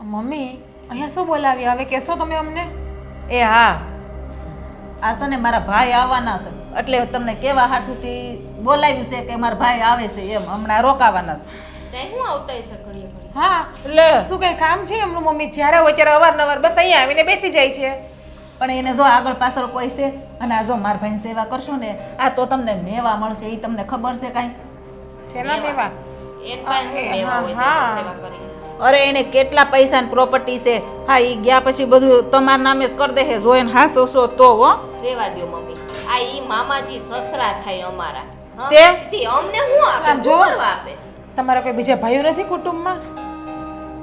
Mummy અહીંયા શું બોલાવી હવે કહેશો તમે અમને? એ હા, આ છે ને મારા ભાઈ આવવાના છે એટલે તમને કેવા હાથુથી બોલાવ્યું છે કે મારા ભાઈ આવે છે એમ હમણાં રોકાવાના છે. હું આવતા હશે ઘડીએ ઘડીએ. હા એટલે શું કઈ કામ છે એમનું? મમ્મી જ્યારે હોય ત્યારે અવારનવાર બસ અહીંયા આવીને બેસી જાય છે. પણ એને જો આગળ પાછળ કોઈ છે અને આ જો મારા ભાઈની સેવા કરશો ને આ તો તમને મેવા મળશે એ તમને ખબર છે કાંઈ? શેના મેવા? એન પાસે હું મેવા હોય તેની સેવા કરી. અરે એને કેટલા પૈસાની પ્રોપર્ટી છે. હા એ ગયા પછી બધું તમારા નામે જ કરી દે છે જોઈને હાસો છો તો હો. રેવા દ્યો મમ્મી. આ ઈ મામાજી સસરા થાય અમારા. હા? તે? તે અમને શું આપે? આમ જો. શું કરવા આપે? તમારા કોઈ બીજા ભાઈઓ નથી કુટુંબમાં?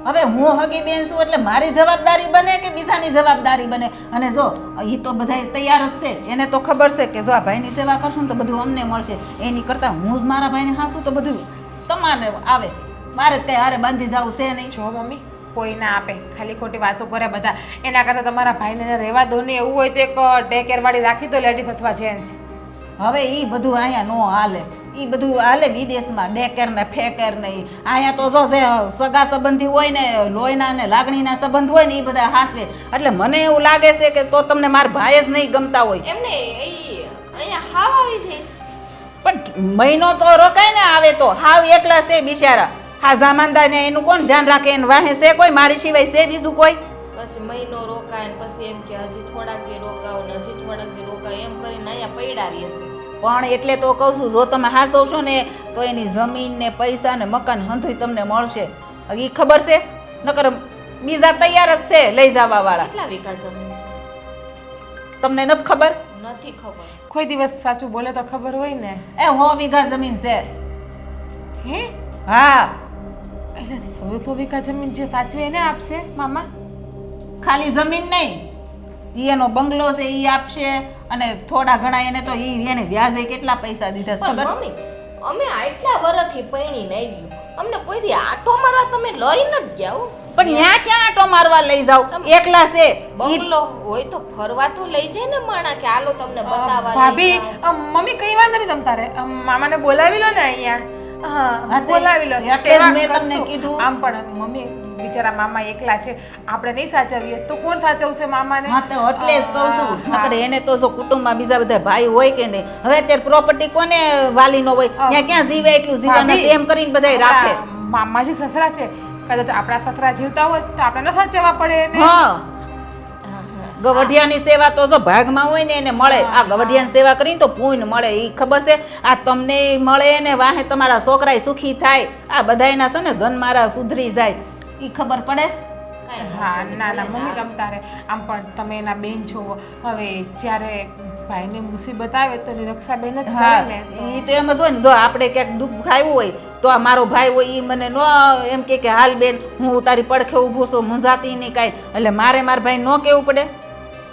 હવે હું હગી બેન છું એટલે મારી જવાબદારી બને કે બીજાની જવાબદારી બને? અને જો એ તો બધા તૈયાર જ છે. એને તો ખબર છે કે જો આ ભાઈની સેવા કરશું ને તો બધું અમને મળશે. એની કરતા હું જ મારા ભાઈને હાસું તો બધું તમારે આવે. મારે તે હારે બાંધી જવું છે નહીં. જો મમ્મી કોઈ ના આપે, ખાલી ખોટી વાતો કરે બધા. એના કરતાં તમારા ભાઈને રહેવા દો ને. એવું હોય તો એક ડે કેર વાળી રાખી દો, લેડીઝ અથવા જેન્ટ્સ. હવે એ બધું અહીંયા નો હાલે. એ બધું હાલે વિદેશમાં ડેકેર ને ફેકેર ને ઈ. અહીંયા તો જો જે સગા સંબંધી હોય ને લોહીના ને લાગણીના સંબંધ હોય ને એ બધા હાસવે. એટલે મને એવું લાગે છે કે તો તમને મારા ભાઈ જ નહીં ગમતા હોય. એમને ઈ અહીંયા હાવ આવી જઈશ. પણ મહિનો તો રોકાય ને આવે તો હાવ એકલા છે બિચારા. હા જામાનદાર ને એનું કોણ ધ્યાન રાખે? એને વાહે છે કોઈ મારી સિવાય છે બીજું કોઈ? પછી મહિનો રોકાય ને પછી એમ કે હજી થોડાક દી રોકાવ ને હજી થોડાક દી રોકાય એમ કરીને અહીંયા પૈડા રહેશે. પણ એટલે તો કહું છું જો તમે હાસવ છો ને તો એની જમીન ને પૈસા ને મકાન હંધુય તમને મળશે. એ ખબર છે? નકર બીજા તૈયાર જ છે લઈ જવા વાળા. કેટલા વીઘા જમીન છે? તમને નથી ખબર? નથી ખબર. કોઈ દિવસ સાચું બોલે તો ખબર હોય ને. એ 100 વીઘા જમીન છે. હે? હા, એટલે 100 વીઘા જમીન જે સાચવે એને આપશે મામા? ખાલી જમીન નહીં, ઈ એનો બંગલો છે ઈ આપશે અને થોડા ઘણા એને તો ઈ એને વ્યાજે કેટલા પૈસા દીધા છે પણ ખબર છે? મમ્મી અમે આટલા વર્ષથી પૈણીને આવ્યું અમને કોઈ દી આટો મારવા તમે લઈ નથી ગયા હો. પણ ન્યા ક્યાં આટો મારવા લઈ જાવ? એકલા છે ઈ. બંગલો હોય તો ફરવા તો લઈ જાય ને માણા કે હાલો તમને બતાવવા લઈ ભાભી જાઉં. મમ્મી કઈ વાંધો નહીં તમ તારે મામાને બોલાવી લો ને અહીંયા. હા, હા તે બોલાવી લો. એટલે જ સેવા મેં તમને કરશું. કીધું. આમ પણ મમ્મી બિચારા મામા એકલા છે, આપણે નહીં સાચવીએ તો કોણ સાચવશે મામાને? હા તો એટલે જ કહું છું. હા. નકર એને તો જો કુટુંબમાં બીજા બધા ભાઈ હોય કે નહીં. હવે અત્યારે પ્રોપર્ટી કોને વાલી નો હોય? ત્યાં ક્યાં જીવે એટલું જીવન ભાભી, એમ કરીને બધાય રાખે. આપણા મામાજી સસરા છે, કદાચ આપણા સસરા જીવતા હોય તો આપણે ન સાચવવા પડે એને. હા, ગવઢિયાની સેવા તો જો ભાગમાં હોય ને એને મળે. આ ગવઢિયાની સેવા કરીને તો પુણ્ય મળે. ઈ ખબર છે? આ તમને મળે ને વાહે તમારા છોકરાય સુખી થાય. આ બધાયના છે ને જન્મારા સુધરી જાય. ઈ ખબર પડે છે? કાંઈ હા વાંધો ના ના નહીં. મમ્મી તમ તારે આમ પણ તમે એના બેન છો. હવે જ્યારે ભાઈને મુસીબત આવે તો એની રક્ષા બેન જ હા, કરે ને. ઈ તો એમ જ હોય ને. જો આપણે ક્યાંક દુઃખ આવ્યું હોય તો આ મારો ભાઈ હોય ઈ મને નો એમ કે હાલ બેન હું તારી પડખે ઊભો છું, મૂંઝાતી નહીં કાંઈ. એટલે મારે મારા ભાઈ નો કેવું પડે?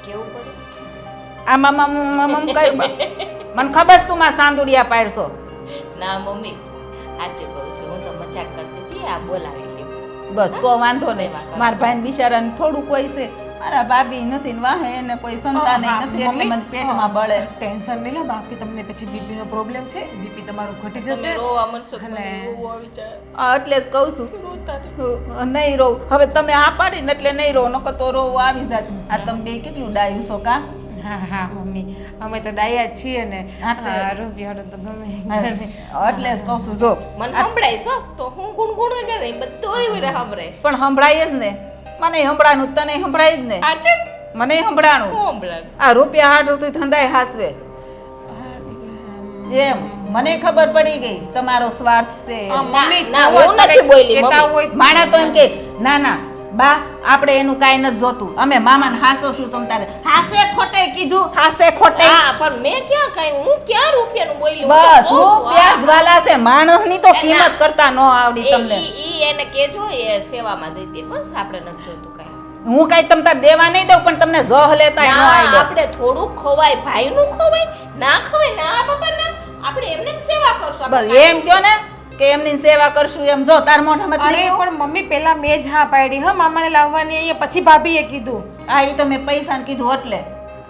કેવું પડે? આ મામા કઈ મને ખબર છે તું માં સાંદુડિયા પાડશો. ના મમ્મી સાચું કહું છું હું તો મજાક કરતી હતી આ બોલાવી લ્યો. બસ તો વાંધો નહીં. સેવા કરશો. મારા ભાઈ બિચારાને થોડું કોઈ છે. મારા ભાભી નથી ને વાહે એને કોઈ સંતાન હા, નથી એટલે મમ્મી, મને પેટમાં બળે. ટેન્શન નહીં લો, બાકી તમને પછી બીપી નો પ્રોબ્લેમ છે, બીપી તમારું ઘટી તમે જશે. રોવા મનસો તો મને અને- બહુ આવી જાય. એટલે જ કહું છું રોતા નહીં. નહીં રહું. હવે તમે આ પાડી ને એટલે નહીં રહું. નકર તો રોવું આવી જાત. આ તમે બે કેટલું ડાયું છો કા? હા હા મમ્મી અમે તો ડાયા જ છીએ ને. હા, તે- રૂપિયા તો ગમે એટલે જ કહું છું જો મને સંભળાય છો તો હું ગુણગુણ કે નહીં બધું એવી રીતે સંભળાય. પણ સંભળાય જ ને. મને સંભળાનું તને સંભળાય જ ને. આ છે મને સંભળાનું. હું સંભળાય. આ રૂપિયા હાટુથી ધંધાય હાસવે એમ મને ખબર પડી ગઈ તમારો સ્વાર્થ છે એમ. મમ્મી ના, જુઓ, હું તમે નથી બોલી, કહેતા મમ્મી. હોય- માણા તો એમ કે ના ના બા આપણે એનું કાંઈ નથી જોતું. અમે મામાને હાસો શું તમ તારે હાસે ખોટે કીધું હાસે ખોટે. હા પણ મેં ક્યાં કાંઈ હું ક્યાં રૂપિયાનું બોલી? હું બસ તો કહું હું છું, પ્યાસ વાલા છે. માણસની તો ના. કિંમત કરતા ન આવડી તમને. ઈ એને કેજો એ સેવામાં દેતી બસ આપણે નથી જોતું કાંઈ. હું કાંઈ તમ તાર દેવા નહીં દઉં પણ તમને જહ લેતાય ન ના, આવડે. આપણે થોડુંક ખવાય ભાઈનું ખવાય ના ખવાય ના બાપા ના આપણે એમને જ સેવા કરશું આપણે બસ એમ કયો ને કે એમની સેવા કરશું એમ. જો તાર મોઢામાં અરે નીકળ્યું. પણ મમ્મી પેલા મેં જ હા પાડી હા મામાને લાવવાની અહીંયા, પછી ભાભીએ કીધું હા એ તો મેં પૈસાને કીધું એટલે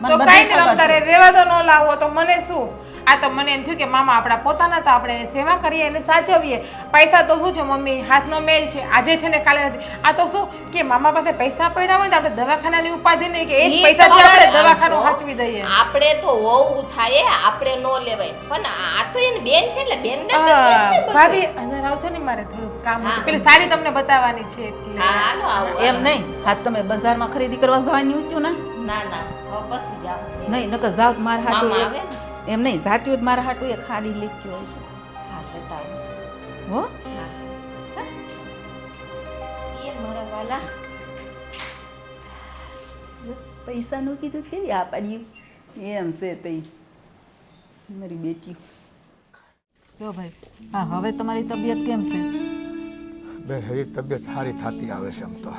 મને તો બધી કાંઈ નહીં ખબર રમતા છે. રે, રેવા દો, ન લાવો તો મને શું. આ તો મને એમ થયું કે મામા આપણા પોતાના તો આપણે એની સેવા કરીએ એને સાચવીએ. પૈસા તો શું છે મમ્મી, હાથનો મેલ છે, આજે છે ને કાલે નથી. આ તો શું કે મામા પાસે પૈસા પડ્યા હોય તો આપણે દવાખાનાની ઉપાધિ નહીં કે એ જ પૈસાથી આપણે દવાખાનું સાચવી દઈએ. આપણે તો હોવું થાય, આપણે નો લેવાય. પણ આ તો એની બેન છે એટલે બેન ભાભી અંદર આવજો ને, મારે થોડું કામ હતું. પેલી સાડી તમને બતાવવાની છે એટલે. હાલો આવો. એમ નહીં, હા તમે બજારમાં ખરીદી કરવા જવાની ઊંચ્યું ના ના ના હવે પછી જાઓ. નહીં નકર જાવ મારા મામા હાટું આવે ને એમ નહીં જાતી હોય મારા હાટું એક ખાડી લીધી હોય છે હા લેતા આવશું. હો હા એ મારા વાલા પૈસાનું કીધું કેવી આ પાડ્યું એમ છે તઈ મારી બેટી. જો ભાઈ હા હવે તમારી તબિયત કેમ છે? બેન હજી તબિયત સારી થતી આવે છે આમ તો,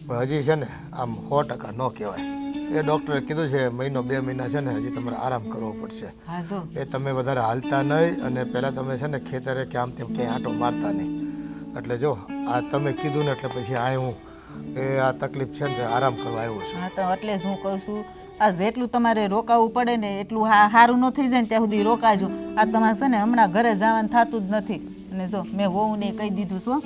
પણ હજી છે ને આમ 100% ન કહેવાય. એ ડૉક્ટરે કીધું છે મહિનો 2 મહિના છે ને હજી તમારે આરામ કરવો પડશે. હા જો એ તમે વધારે હાલતા નહીં અને પહેલાં તમે છે ને ખેતરે કે આમ તેમ ક્યાંય આંટો મારતા નહીં. એટલે જો આ તમે કીધું ને એટલે પછી આ હું એ આ તકલીફ છે ને આરામ કરવા આવ્યો છું. હા તો એટલે જ હું કહું છું આ જેટલું તમારે રોકાવું પડે ને એટલું સારું ન થઈ જાય ને ત્યાં સુધી રોકાજો. આ તમારે છે ને હમણાં ઘરે જવાનું થતું જ નથી. અને જો મેં વહુને કહી દીધું છું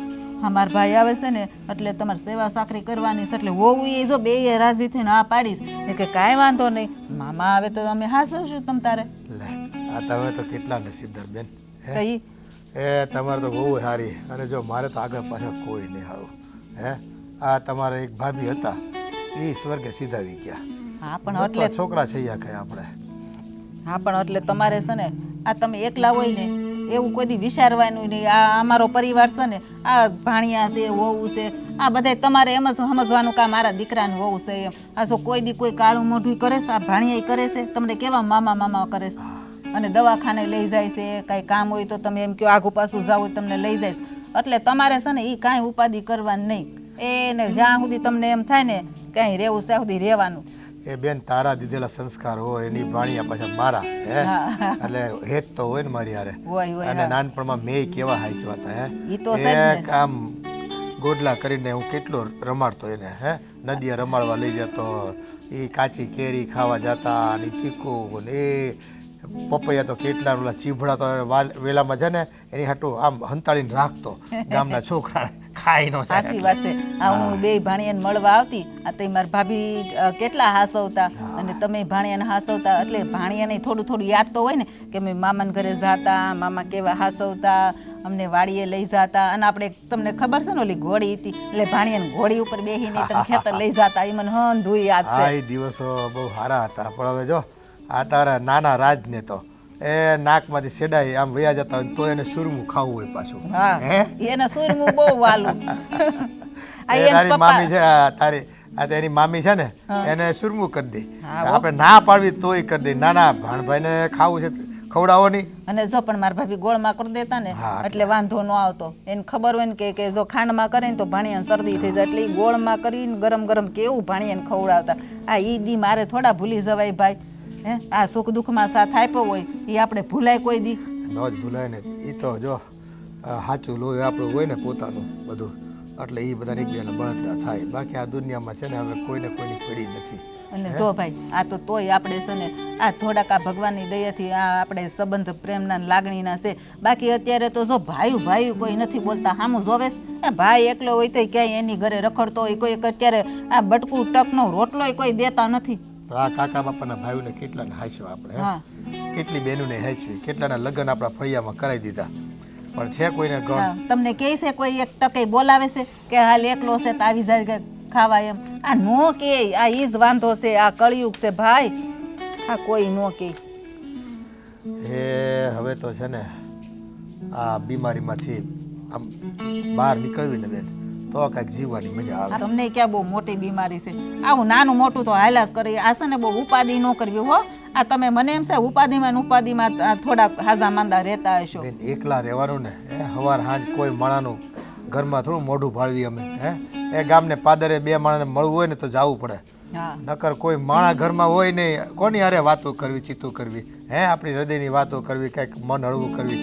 અમારા ભાઈ આવે છે ને એટલે તમારે સેવા સાકરી કરવાની છે. એટલે વહુ એ જો બે રાજી થઈને હા પાડીશ કે કાંઈ વાંધો નહીં, મામા આવે તો અમે હાસવશું તમ તારે. લે આ તમે તો કેટલા નસીબદાર બેન. કઈ એ તમારે તો બહુ સારી. અને જો મારે તો આગળ પાછળ કોઈ નહીં સારું. હે આ તમારા એક ભાભી હતા એ સ્વર્ગે સીધાવી ગયા. હા પણ એટલે છોકરા છે કઈ આપણે. હા પણ એટલે તમારે છે ને આ તમે એકલા હોય ને એવું કોઈ દી વિચારવાનું નહીં. આ અમારો પરિવાર છે ને આ ભાણિયા છે વહુ છે આ બધા તમારે એમ જ સમજવાનું કે આ મારા દીકરાનું વહુ છે એમ. આ જો કોઈ દી કોઈ કાળું મોઢું કરે છે આ ભાણિયા કરે છે તમને કેવા મામા મામા કરે છે અને દવાખાને લઈ જાય છે. કાંઈ કામ હોય તો તમે એમ કહો આગું પાછું જાવ હોય તમને લઈ જાય. એટલે તમારે છે ને એ કાંઈ ઉપાધિ કરવાની નહીં. એને જ્યાં સુધી તમને એમ થાય ને કાંઈ રહેવું ત્યાં સુધી રહેવાનું. એ બેન તારા દીધેલા સંસ્કાર હોય એની ભાણિયા પાછા મારા. હે એટલે હેત તો હોય ને મારી હારે. હોય અને નાનપણમાં મેં કેવા હાચવા હતા. ઈ તો હે એક આમ ગોડલા કરીને હું કેટલો રમાડતો એને. હે નદીએ રમાડવા લઈ જતો, એ કાચી કેરી ખાવા જતા અને ચીકુ ને એ પપૈયા તો કેટલા ઓલા ચીભડા તો વેલામાં છે ને એની હાટું આમ હંતાડીને રાખતો ગામના છોકરા ખાઈ નો. સાચી વાત છે. આ હું બે ભાણિયાને મળવા આવતી આ તો મારા ભાભી કેટલા હાસવતા અને તમે ભાણિયાને હાસવતા. એટલે ભાણિયાને થોડું થોડું યાદ તો હોય ને કે મેં મામાના ઘરે જાતા, મામા કેવા હાસવતા, અમને વાડીએ લઈ જતા. અને આપણે તમને ખબર છે ને ઓલી ઘોડી હતી એટલે ભાણિયાને ઘોડી ઉપર બેસીને તમે ખેતર લઈ જતા. એ મને હંધુય યાદ છે. હા એ દિવસો બહુ સારા હતા. પણ હવે જો આ તારા નાના રાજને તો એ નાકમાંથી સેડાઈ આમ વયા જતા હોય તો એને સુરમું ખાવું હોય પાછું. હા એને સુરમું બહુ વાલું. તારી મામી છે તારી આ તેની મામી છે ને એને સુરમું કરી દે. આપણે ના પાડવી તોય કરી દે. નાના ભાણભાઈને ખાવું છે ખવડાવો નહીં. અને જો પણ મારા ભાભી ગોળમાં કરી દેતા ને એટલે વાંધો ન આવતો. એને ખબર હોય ને કે જો ખાંડમાં કરે ને તો ભાણિયાને શરદી થઈ જાય એટલે એ ગોળમાં કરીને ગરમ ગરમ કેવું ભાણિયાને ખવડાવતા. આ ઈ દી મારે થોડા ભૂલી જવાય ભાઈ. હે આ સુખ દુઃખમાં સાથ આપ્યો હોય એ આપણે ભૂલાય કોઈ દી? ન જ ભૂલાય ને. એ તો જો સાચું લોહી આપણું હોય ને પોતાનું બધું એટલે એ બધાને એકબીજાને બળતરા થાય. બાકી આ દુનિયામાં છે ને હવે કોઈને કોઈની પડી નથી. અને જો ભાઈ આ તો તોય આપણે છે ને આ થોડાક આ ભગવાનની દયાથી આ આપણે સંબંધ પ્રેમના લાગણીના છે. બાકી અત્યારે તો જો ભાઈ કોઈ નથી બોલતા. સામું જોવે ભાઈ એકલો હોય તો ક્યાંય એની ઘરે રખડતો હોય કોઈ અત્યારે આ બટકું ટકનો રોટલો કોઈ દેતા નથી. આ કાકા બાપાના ભાઈઓને કેટલાને હાચવા આપણે. કેટલી બહેનોને હાચવી, કેટલાના લગ્ન આપણા ફળિયામાં કરાવી દીધા. પણ છે કોઈને ગણ તમને કહે છે કોઈ એક ટકે બોલાવે છે કે હાલ એકલો છે તો આવી જાય ખાવા એમ? આ નો કે આ ઈ જ વાંધો છે. આ કળિયુગ છે ભાઈ. આ કોઈ નો કે એ હવે તો છે ને આ બીમારીમાંથી આમ બહાર નીકળવી ને બેન તો કાંઈક જીવવાની મજા આવે. તમને ક્યાં બહુ મોટી બીમારી છે? આવું નાનું મોટું તો હાલાસ કરી. આ છે ને બહુ ઉપાધિ ન કરવી હો. આ તમે મને એમ છે ઉપાધિમાં થોડા હાજા માંદા રહેતા હશો. બેન એકલા રહેવાનું ને હવાર સાંજ કોઈ માણાનું ઘરમાં થોડું મોઢું ભાળવી અમે. એ ગામને પાદરે 2 માણાને મળવું હોય ને તો જવું પડે. નકર કોઈ માણા ઘરમાં હોય નહીં. કોની હારે વાતો કરવી, ચીતું કરવી, આપણી હૃદયની વાતો કરવી, કંઈક મન હળવું કરવી.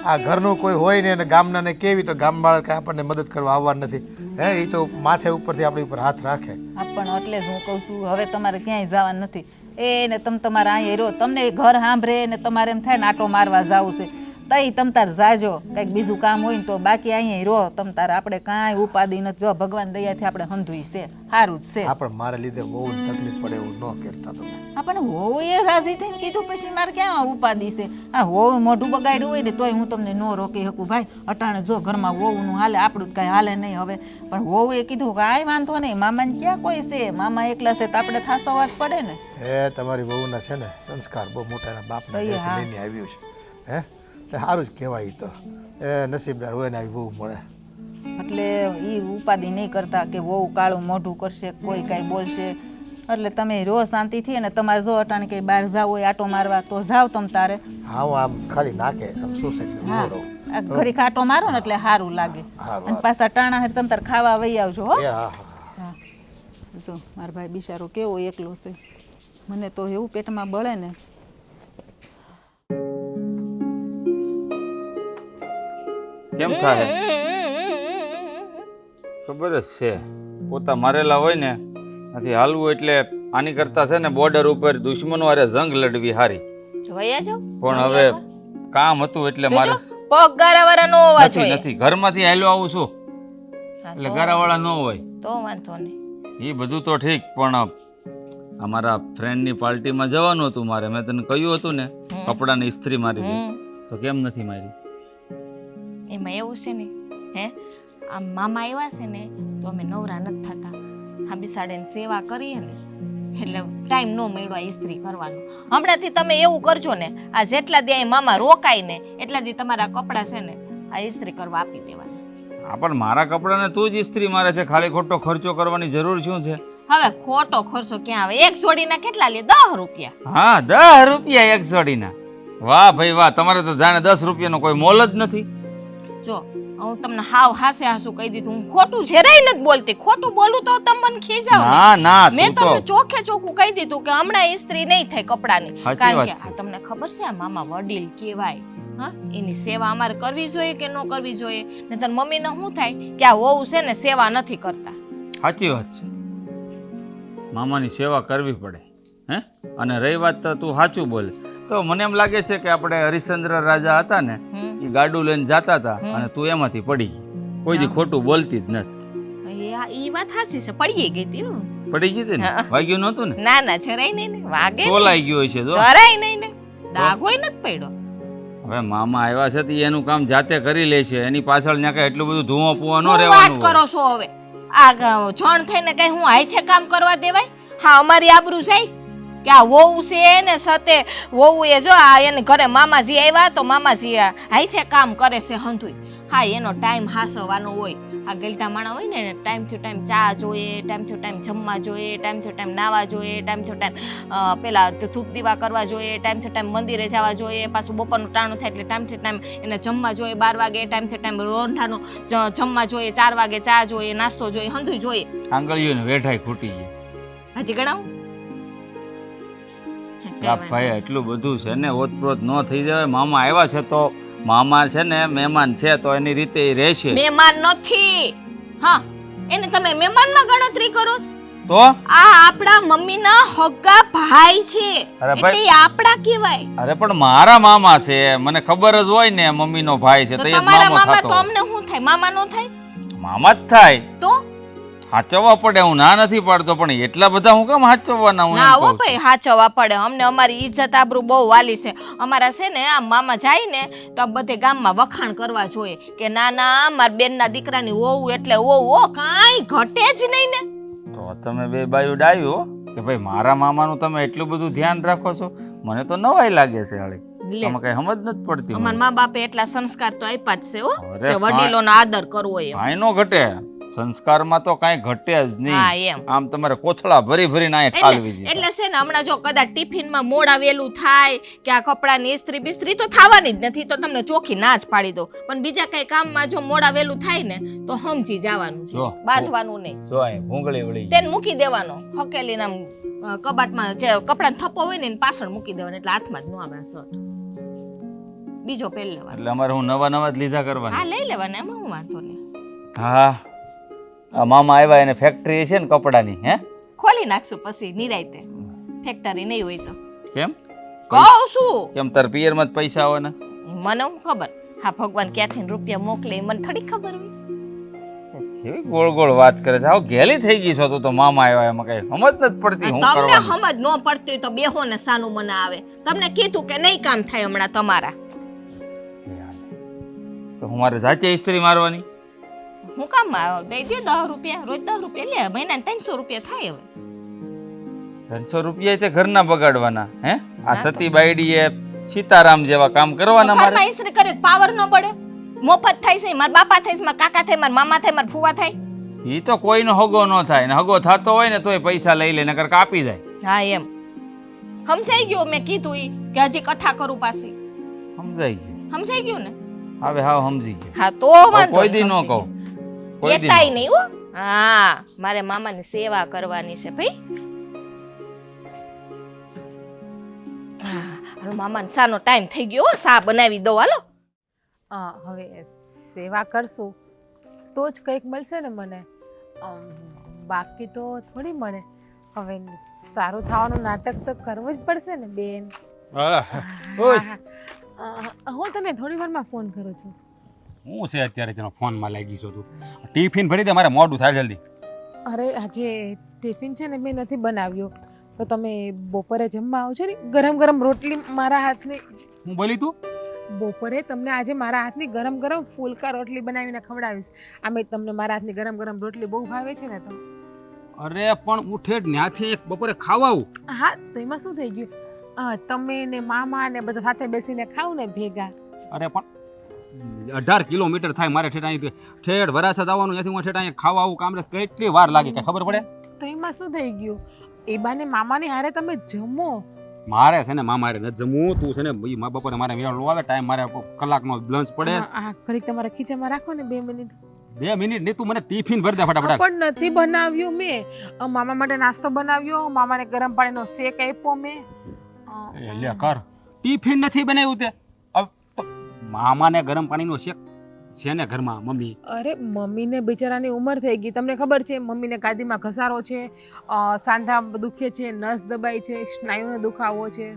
આ ઘરનું કોઈ હોય ને અને ગામનાને કેવી તો ગામવાળા કાંઈ આપણને મદદ કરવા આવવા નથી. એ તો માથે ઉપરથી આપણી ઉપર હાથ રાખે. પણ એટલે જ હું કહું છું હવે તમારે ક્યાંય જવાનું નથી. ને તમે તમારા અહીંયા રહો, તમને ઘર સાંભળે ને તમારે એમ થાય ને આટો મારવા જાવું છે તઈ તમ તાર જાજો, કંઈક બીજું કામ હોય ને તો બાકી અહીંયા રહો તમ તાર. આપણે કાંઈ ઉપાધિ નથી, જો ભગવાન દયાથી આપણે હંધુઈ છે, સારું જ છે. આપણે મારા લીધે બહુ તકલીફ પડે એવું ન કરતા તમે. આપણને હોવું એ રાજી થઈને કીધું પછી મારે ક્યાં ઉપાધિ છે? આ હોવું મોઢું બગાડ્યું હોય ને તોય હું તમને ન રોકી શકું ભાઈ. અટાણે જો ઘરમાં હોવું હાલે, આપણું કાંઈ હાલે નહીં હવે, પણ હોવું એ કીધું કાંઈ વાંધો નહીં, મામાને ક્યાં કોઈ છે, મામા એકલા છે તો આપણે થાસવા જ પડે ને. એ તમારી વહુના છે ને સંસ્કાર બહુ મોટા, એના બાપને લઈને આવ્યું છે. હે તે સારું જ કહેવાય. તો એ નસીબદાર હોય ને આવી બહુ મળે. એટલે એ ઉપાધિ નહીં કરતા કે બહુ કાળું મોઢું કરશે, કોઈ કાંઈ બોલશે. એટલે તમે રો શાંતિથી, અને તમારે જો અટાણે કંઈ બહાર જાવ હોય આટો મારવા તો જાવ તમ તારે. હા હું આમ ખાલી નાખે આમ સોસાયટી હા, આ ઘડીક આટો મારો ને એટલે સારું લાગે. અને પાછા ટાણા હેર તમ તાર ખાવા વહી આવજો હો. હા હા જો મારો ભાઈ બિચારો કેવો એકલો છે, મને તો એવું પેટમાં બળે ને. કેમ થાય ખબર જ છે, પોતા મારેલા હોય ને નથી હાલવું, એટલે આની કરતા છે ને બોર્ડર ઉપર દુશ્મનો હારે જંગ લડવી હારી. જોયા જાવ પણ હવે કામ હતું એટલે મારે પગ ગારાવાળા નો હોવા નથી જોઈએ. નથી ઘરમાંથી હાલ્યો આવું છું એટલે ગારાવાળા ન હોય તો વાંધો નહીં. એ બધું તો ઠીક, પણ અમારા ફ્રેન્ડની પાર્ટીમાં જવાનું હતું મારે. મેં તને કહ્યું હતું ને કપડાની ઇસ્ત્રી મારી દે, તો કેમ નથી મારી? એમાં એવું છે ને, હે આ મામા આવ્યા છે ને તો અમે નવરા નથી થતા. હા બિસાડે સેવા કરીએ ને એટલે ટાઈમ ન મળ્યો ઇસ્ત્રી કરવાનો. હમણાંથી તમે એવું કરજો ને, આ જેટલા દી અહીં મામા રોકાય ને એટલા દી તમારા કપડાં છે ને આ ઇસ્ત્રી કરવા આપી દેવાના. હા પણ મારા કપડાને તું જ ઇસ્ત્રી મારે છે, ખાલી ખોટો ખર્ચો કરવાની જરૂર શું છે? હવે ખોટો ખર્ચો ક્યાં આવે? એક જોડીના કેટલા લે? 10 રૂપિયા. હા 10 રૂપિયા એક જોડીના. વાહ ભાઈ વાહ, તમારે તો જાણે 10 રૂપિયાનો કોઈ મોલ જ નથી. જો હું તમને હાવ હાસે હાસું કહી દીધું, હું ખોટું જરાય નથી બોલતી. ખોટું બોલું તો તમે મને ખીજાવ. ના ના, મેં તું તમને તો ચોખ્ખે ચોખ્ખું કહી દીધું કે હમણાં ઇસ્ત્રી નહીં થાય કપડાની. સાચી કારણ વાત કે છે. આ તમને ખબર છે આ મામા વડીલ કહેવાય. હા એની સેવા અમારે કરવી જોઈએ કે ન કરવી જોઈએ? ને તાર મમ્મીને શું થાય કે આ વહુ છે ને સેવા નથી કરતા. સાચી વાત છે, મામાની સેવા કરવી પડે. હે અને રહી વાત તો તું સાચું બોલે તો મને એમ લાગે છે કે આપણે હરિશ્ચંદ્ર રાજા હતા ને એ ગાડું લઈને જતા હતા અને તું એમાંથી પડી ગઈ. કોઈ દી ખોટું બોલતી જ નથી. એ વાત હાસી છે, પડી ગઈ હતી. પડી ગઈ હતી ને? વાગ્યું નહોતું ને? ના ના જરાય નહીં ને વાગે. સોલાઈ ગયો છે જો. જરાય નહીં ને દાગોય નથી પડ્યો. હવે મામા આવ્યા છે તો એનું કામ જાતે કરી લે છે, એની પાછળ ત્યાં કઈ એટલું બધું ધુઓ પુઓ ન શું વાત રહેવાનું કરો છો હવે? આ જણ થઈને કઈ હું હાથે કામ કરવા દેવાય? હા અમારી આબરૂ જાય કે આ વહુ છે ને સતે વહુ એ જો આ એને ઘરે મામાજી આવ્યા તો મામાજી હાથે કામ કરે છે હંધુય. હા એનો ટાઈમ હાસવાનો હોય. આ ગલટા માણા હોય ને ટાઈમ ટુ ટાઈમ ચા જોઈએ, ટાઈમ ટુ ટાઈમ જમવા જોઈએ, ટાઈમ ટુ ટાઈમ નાવા જોઈએ, ટાઈમ ટુ ટાઈમ પેલા ધૂપ દીવા કરવા જોઈએ, ટાઈમ ટુ ટાઈમ મંદિરે જવા જોઈએ, પાછું બપોરનું ટાણું થાય એટલે ટાઈમ ટુ ટાઈમ એને જમવા જોઈએ 12 વાગે, ટાઈમ ટુ ટાઈમ રોંઢાનું જમવા જોઈએ, 4 વાગે ચા જોઈએ, નાસ્તો જોઈએ, હંધુય જોઈએ. આંગળીઓને વેઠાઈ ખૂટી ગઈ. હજી ગણાવું? ભાઈ એટલું બધું છે ને ઓતપ્રોત ન થઈ જાય. મામા આવ્યા છે તો મામા છે ને મહેમાન છે તો એની રીતે એ રહેશે. મહેમાન નથી. હા એને તમે મહેમાનમાં ગણતરી કરો છો? તો આ આપણા મમ્મીના હગા ભાઈ છે અરે ભાઈ, એટલે ઈ આપણા કહેવાય. અરે પણ મારા મામા છે, મને ખબર જ હોય ને મમ્મીનો ભાઈ છે તો તો એ જ તમારા મામો મામા થતો. તો અમને શું થાય? મામા નો થાય મામા જ થાય. તો હાચવવા પડે, હું ના નથી પાડતો, પણ એટલા બધા હું કેમ હાચવવાના? હું ના એમ હો કહું છું. ભાઈ હાચવવા પડે. અમને અમારી ઇજ્જત આબરૂ બહુ વાલી છે. અમારા છે ને આ મામા જાય ને તો આ બધે ગામમાં વખાણ કરવા જોઈએ કે ના ના મારા બેનના દીકરાની વહુ એટલે વહુ કાંઈ ઘટે જ નહીં ને. તો તમે બે બાયું ડાયું કે ભાઈ મારા મામાનું તમે એટલું બધું ધ્યાન રાખો છો, મને તો નવાઈ લાગે છે. હાળી લે તમે કઈ સમજ નથી પડતી. અમારા મા બાપે એટલા સંસ્કાર તો આપ્યા જ છે હો અરે કે વડીલોનો આદર કરવો એમ. કાંઈ નો ઘટે, સંસ્કારમાં તો કાંઈ ઘટે જ હા નહીં. એમ આમ તમારે કોથળા ભરી ભરીને અહીંયા ઠાલવી દીધા. એટલે છે ને હમણાં જો કદાચ ટિફિનમાં મોડ આવેલું થાય કે આ કપડાની ઇસ્ત્રી બિસ્ત્રી તો થવાની જ નથી, તો તમને ચોખ્ખી ના જ પાડી દો. પણ બીજા કઈ કામમાં જો મોડ આવેલું થાય ને તો સમજી જવાનું છે, જો, બાંધવાનું નહીં. જો અહીં ભૂંગળી વળી તેને મૂકી દેવાનો હકેલી નામ કબાટમાં જે કપડાનો થપ્પો હોય ને એની પાછળ મૂકી દેવાનો એટલે હાથમાં જ ન આવે શર્ટ. બીજો પહેરી લેવાનો. એટલે અમારે હું નવા નવા જ લીધા કરવાના. હા લઈ લેવાના, એમાં હું વાંધો નહીં. હા આ મામા આવ્યા એને ફેક્ટરી છે ને કપડાની, હે ખોલી નાખશું પછી નિરાયતે. ફેક્ટરી નહીં હોય તો કેમ કહું છું કેમ તાર પિયરમાં જ પૈસા આવવાના મને હું ખબર હા ભગવાન ક્યાંથી રૂપિયા મોકલે એ મને થોડી ખબર હોય કેવી ગોળ ગોળ વાત કરે છે આવ ગેલી થઈ ગઈ છો તું તો મામા આવ્યા એમાં કઈ સમજ નથી પડતી હું તમને કરવાનું સમજ ન પડતી હોય તો બેહો ને સાનું મને આવે તમને કીધું કે નહીં કામ થાય હમણાં તમારા તો હું મારે જાતે ઇસ્ત્રી મારવાની હું કામ દઈ દે 10 રૂપિયા રોજ 10 રૂપિયા લે મહિના 300 રૂપિયા થાય હવે 300 રૂપિયા તે ઘરના બગાડવાના હે આ સતી બાયડીએ સીતારામ જેવા કામ કરવાના મારે ઘરમાં ઇસ્ત્રી કરે પાવર ન પડે મોફત થાય છે મારા બાપા થાય છે મારા કાકા થાય મારા મામા થાય મારા ફુવા થાય ઈ તો કોઈનો હગો ન થાય ને હગો થતો હોય ને તોય પૈસા લઈ લે નકર કાપી જાય હા એમ સમજાઈ ગયો મેં કીધું ઈ કે હજી કથા કરું પાછી સમજાઈ ગયું સમજાઈ ગયું ને હવે હાવ સમજી ગયો હા તો વાંધો કોઈ દી ન સમજી કહું ગયો. કોઈ દી કહેતાય નહીં હો હા મારે મામાની સેવા કરવાની છે ભાઈ હાલો મામાને સાનો ટાઈમ થઈ ગયો હો, સા બનાવી દો હાલો હવે સેવા કરશું તો જ કંઈક મળશે ને મને બાકી તો થોડી મળે હવે સારું થવાનું નાટક તો કરવું જ પડશે ને બેન હું તને થોડી વારમાં ફોન કરું છું હું છે અત્યારે તેનો ફોનમાં લાગી છો તું ટિફિન ભરી દે મારે મોડું થાય જલ્દી અરે આજે ટિફિન છે ને મેં નથી બનાવ્યો તો તમે બપોરે જમવા આવજો ને ગરમ ગરમ રોટલી મારા હાથની હું બોલી તું બપોરે તમને આજે મારા હાથની ગરમ ગરમ ફૂલકા રોટલી બનાવીને ખવડાવીશ આમે તમને મારા હાથની ગરમ ગરમ રોટલી બહુ ભાવે છે ને તો અરે પણ હું ઠેઠ ન્યાથી એક બપોરે ખાવા આવું હા તો એમાં શું થઈ ગયું તમે ને મામા ને બધા સાથે બેસીને ખાવ ને ભેગા અરે પણ 18 કિલોમીટર થાય મારે ઠેઠ અહીંથી ઠેઠ વરાછા જવાનું ત્યાંથી હું ઠેઠ અહીંયા ખાવા આવું કામ કેટલી વાર લાગે કઈ ખબર પડે તો એમાં શું થઈ ગયું એ બાને મામાની હારે તમે જમો મારે છે ને મામા હારે નથી જમવું તું છે ને બપોરે મારે વેળો આવે ટાઈમ મારે કલાકનો લંચ પડે આ ઘડીક તમારા ખીચામાં રાખો ને 2 મિનિટ 2 મિનિટ નહીં તું મને ટિફિન ભરી દે ફટાફટ પણ નથી બનાવ્યું મેં મામા માટે નાસ્તો બનાવ્યો મામાને ગરમ પાણીનો શેક આપ્યો મેં લે કર ટિફિન નથી બનાવ્યું તે મામાને ગરમ પાણીનો શેક છે ને ઘરમાં મમ્મી અરે મમ્મીને બિચારાની ઉંમર થઈ ગઈ તમને ખબર છે મમ્મીને ગાદીમાં ઘસારો છે સાંધા દુખે છે નસ દબાઈ છે સ્નાયુનો દુખાવો છે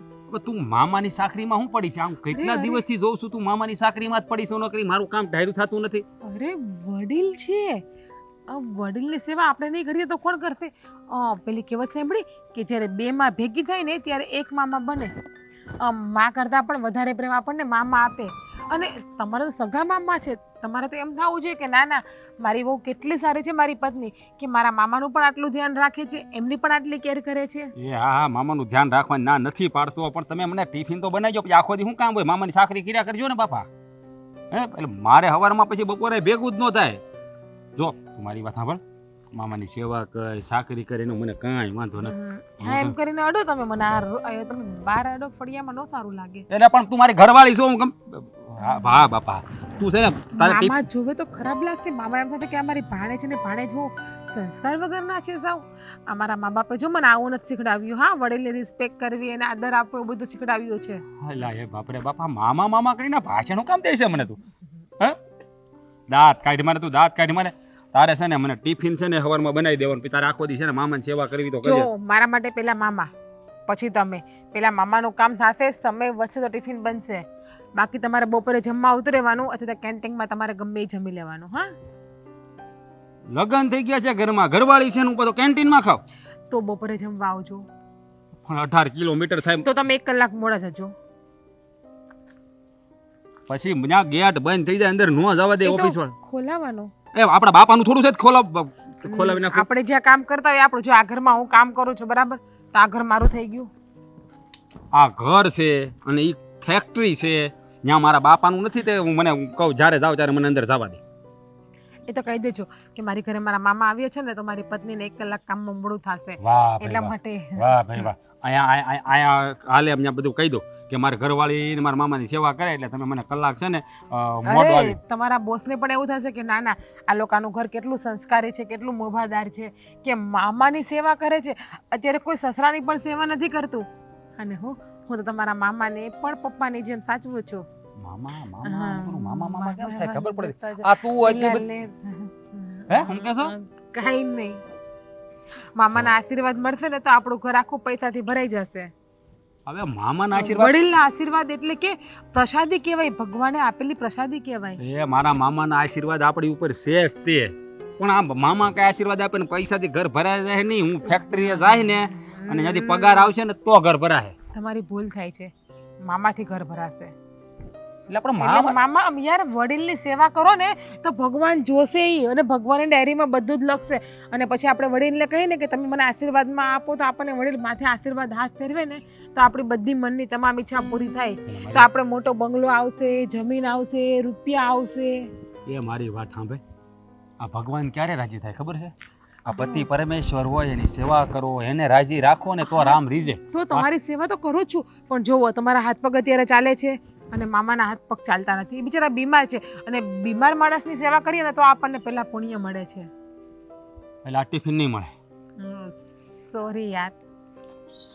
તું મામાની સાખરીમાં હું પડી છે આમ કેટલા દિવસથી જોઉં છું તું મામાની સાખરીમાં જ પડી છે નોકરી મારું કામ ઢાયરું થતું નથી અરે વડીલ છે વડીલની સેવા આપણે નહીં કરીએ તો કોણ કરશે પેલી કહેવત સાંભળી કે જ્યારે 2 માં ભેગી થાય ને ત્યારે 1 મામા બને માં કરતાં પણ વધારે પ્રેમ આપણને મામા આપે અને તમારા તો સગા મામા છે તમારે તો એમ થવું જોઈએ કે ના ના મારી બહુ કેટલી સારી છે મારી પત્ની કે મારા મામાનું પણ આટલું ધ્યાન રાખે છે એમની પણ આટલી કેર કરે છે એ હા મામાનું ધ્યાન રાખવાનું ના નથી પાડતો પણ તમે મને ટિફિન તો બનાવજો પછી આખો દી શું કામ હોય મામાની સાખરી કર્યા કરજો ને બાપા હે એટલે મારે સવારમાં પછી બપોરે ભેગું જ ન થાય જો તું મારી વાત સાંભળ મામાની સેવા કર સાકરી કરે એનો મને કાંઈ વાંધો નથી હા એમ કરીને અડો તમે મને તમે બહાર અડો ફળિયામાં ન સારું લાગે એટલે પણ તું મારી ઘરવાળી છો હું હા બાપા તું છે ને તારે મામા જોવે તો ખરાબ લાગશે મામા એમ થાય કે અમારી ભાણે છે ને ભાણે જો સંસ્કાર વગરના છે સાવ અમારા મા બાપે જો મને આવું નથી શીખડાવ્યું હા વડીલની રિસ્પેક્ટ કરવી અને આદર આપવો એવું બધું શીખડાવ્યું છે હલા એ બાપરે બાપા મામા મામા કરીને ભાષણ કામ દે છે મને તું હે દાંત કાઢી મારે તું દાંત કાઢી મારે તારે છે ને મને ટિફિન છે ને સવારમાં બનાવી દેવાનું પછી તારે આખો દી છે ને મામાની સેવા કરવી તો કરજે જો મારા માટે પેલા મામા પછી તમે પેલા મામાનું કામ થશે તમે વચ્ચે તો ટિફિન બનશે બાકી તમારે બપોરે જમવા ઉતરેવાનું અથવા કેન્ટીનમાં તમારે ગમે એ જમી લેવાનું હા લગન થઈ ગયા છે ઘરમાં ઘરવાળી છે ને હું તો કેન્ટીનમાં ખાવ તો બપોરે જમવા આવજો પણ 18 કિલોમીટર થાય તો તમે 1 કલાક મોડા જજો પછી ત્યાં ગેટ બંધ થઈ જાય અંદર નો જવા દે એ તો ઓફિસ વાળા ખોલાવાનો એ આપણા બાપાનું થોડું છે ખોલાવી નાખો આપણે જ્યાં કામ કરતા હોય આપણું જો આ ઘરમાં હું કામ કરું છું બરાબર તો આ ઘર મારું થઈ ગયું આ ઘર છે અને ઈ ફેક્ટરી છે ત્યાં મારા બાપાનું નથી તે હું મને કહું જ્યારે જાવ ત્યારે મને અંદર જવા દે એ તો કહી દેજો કે મારી ઘરે મારા મામા આવ્યા છે ને તો મારી પત્નીને 1 કલાક કામમાં મોડું થશે વાહ એટલા માટે વાહ ભાઈ વાહ અહીંયા હાલે એમ બધું કહી દો કે મારી ઘરવાળી ને મારા મામાની સેવા કરે એટલે તમે મને કલાક છે ને મોડો અરે તમારા બોસને પણ એવું થશે કે ના ના આ લોકોનું ઘર કેટલું સંસ્કારી છે કેટલું મોભાદાર છે કે મામાની સેવા કરે છે અત્યારે કોઈ સસરાની પણ સેવા નથી કરતું અને હું તો તમારા મામાને પણ પપ્પાની જેમ સાચવું છું મામા મામા પેલું મામા મામા કેમ થાય ખબર પડે આ તું એટલી બધી હે હું કેસો કઈ નહીં મામાના આશીર્વાદ મળશે ને તો આપણું ઘર આખું પૈસાથી ભરાઈ જશે. હવે મામાના આશીર્વાદ વડીલના આશીર્વાદ એટલે કે પ્રસાદી કહેવાય, ભગવાને આપેલી પ્રસાદી કહેવાય. એ મારા મામાના આશીર્વાદ આપણી ઉપર છે જ તે, પણ આ મામા કઈ આશીર્વાદ આપે ને પૈસાથી ઘર ભરાય જાય નહીં. હું ફેક્ટરીએ જાય ને અને ત્યાંથી પગાર આવશે ને તો ઘર ભરાય. તમારી ભૂલ થાય છે, મામાથી ઘર ભરાશે. એટલે પણ એટલે મામા યાર વડીલની સેવા કરો ને તો ભગવાન જોશે ઈ, અને ભગવાનની ડાયરીમાં બધું જ લખશે. અને પછી આપણે વડીલને કહીએ ને કે તમે મને આશીર્વાદમાં આપો તો આપણને વડીલ માથે આશીર્વાદ હાથ ફેરવે ને તો આપણી બધી મનની તમામ ઈચ્છા પૂરી થાય. તો આપણે મોટો બંગલો આવશે, જમીન આવશે, રૂપિયા આવશે. એ મારી વાત સાંભળે, આ ભગવાન ક્યારે રાજી થાય ખબર છે? આ પતિ પરમેશ્વર હોય એની સેવા કરો, એને રાજી રાખો ને તો રામ રીઝે. તો તમારી સેવા તો કરું છું, પણ જોવો તમારા હાથ પગ અત્યારે ચાલે છે અને મામાના હાથ પગ ચાલતા નથી. એ બિચારા બીમાર છે, અને બીમાર માણસની સેવા કરીએ ને તો આપણને પહેલા પુણ્ય મળે છે. એટલે આ ટિફિન નહીં મળે. સોરી યાર.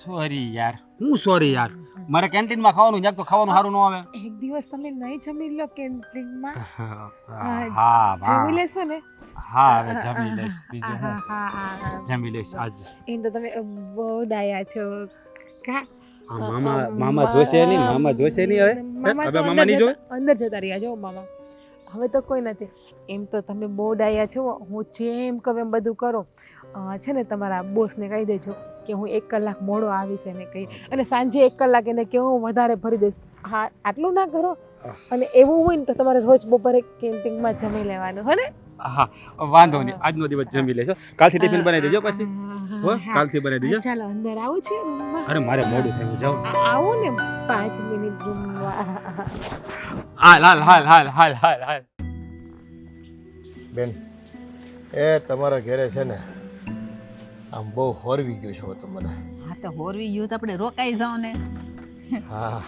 સોરી યાર, હું સોરી યાર. મારે કેન્ટીનમાં ખાવાનું જ્યાં તો ખાવાનું સારું ન આવે. એક દિવસ તમે નહીં જમી લો કેન્ટીનમાં? હા જમી લેશો ને? હા હવે જમી લઈશ. બીજું હા હું હા હા જમી લઈશ આજ. એમ તો તમે બહુ ડાયા છો કા? મામા જોશે નહીં, મામા જોશે નહીં. હવે મામા તો મામા નહીં જોવે. અંદર જતા રહ્યા છો મામા. હવે તો કોઈ નથી. એમ તો તમે બહુ ડાયા છો. હું જેમ કહું એમ બધું કરો. છે ને તમારા બોસને કહી દેજો કે હું 1 કલાક મોડો આવીશ એને કહી, અને સાંજે 1 કલાક એને કે હું વધારે ભરી દઈશ. હા આટલું ના કરો. અને એવું હોય ને તો તમારે રોજ બપોરે કેન્ટીનમાં જમી લેવાનું હે ને? હા વાંધો નહીં, આજનો દિવસ જમી લેજો. કાલથી ટિફિન બનાવી દેજો પછી. હો કાલથી બનાવી દેજો. ચાલો અંદર આવું છે રૂમમાં. અરે મારે મોડું થયું, હું જાઉં. આવો ને 5 મિનિટ રૂમમાં. હાલ હાલ હાલ હાલ હાલ હાલ હાલ. બેન, એ તમારા ઘરે છે ને આમ બહુ હોરવી ગયું છે તો મને. હા તો હોરવી ગયું તો આપણે રોકાઈ જાવ ને. હા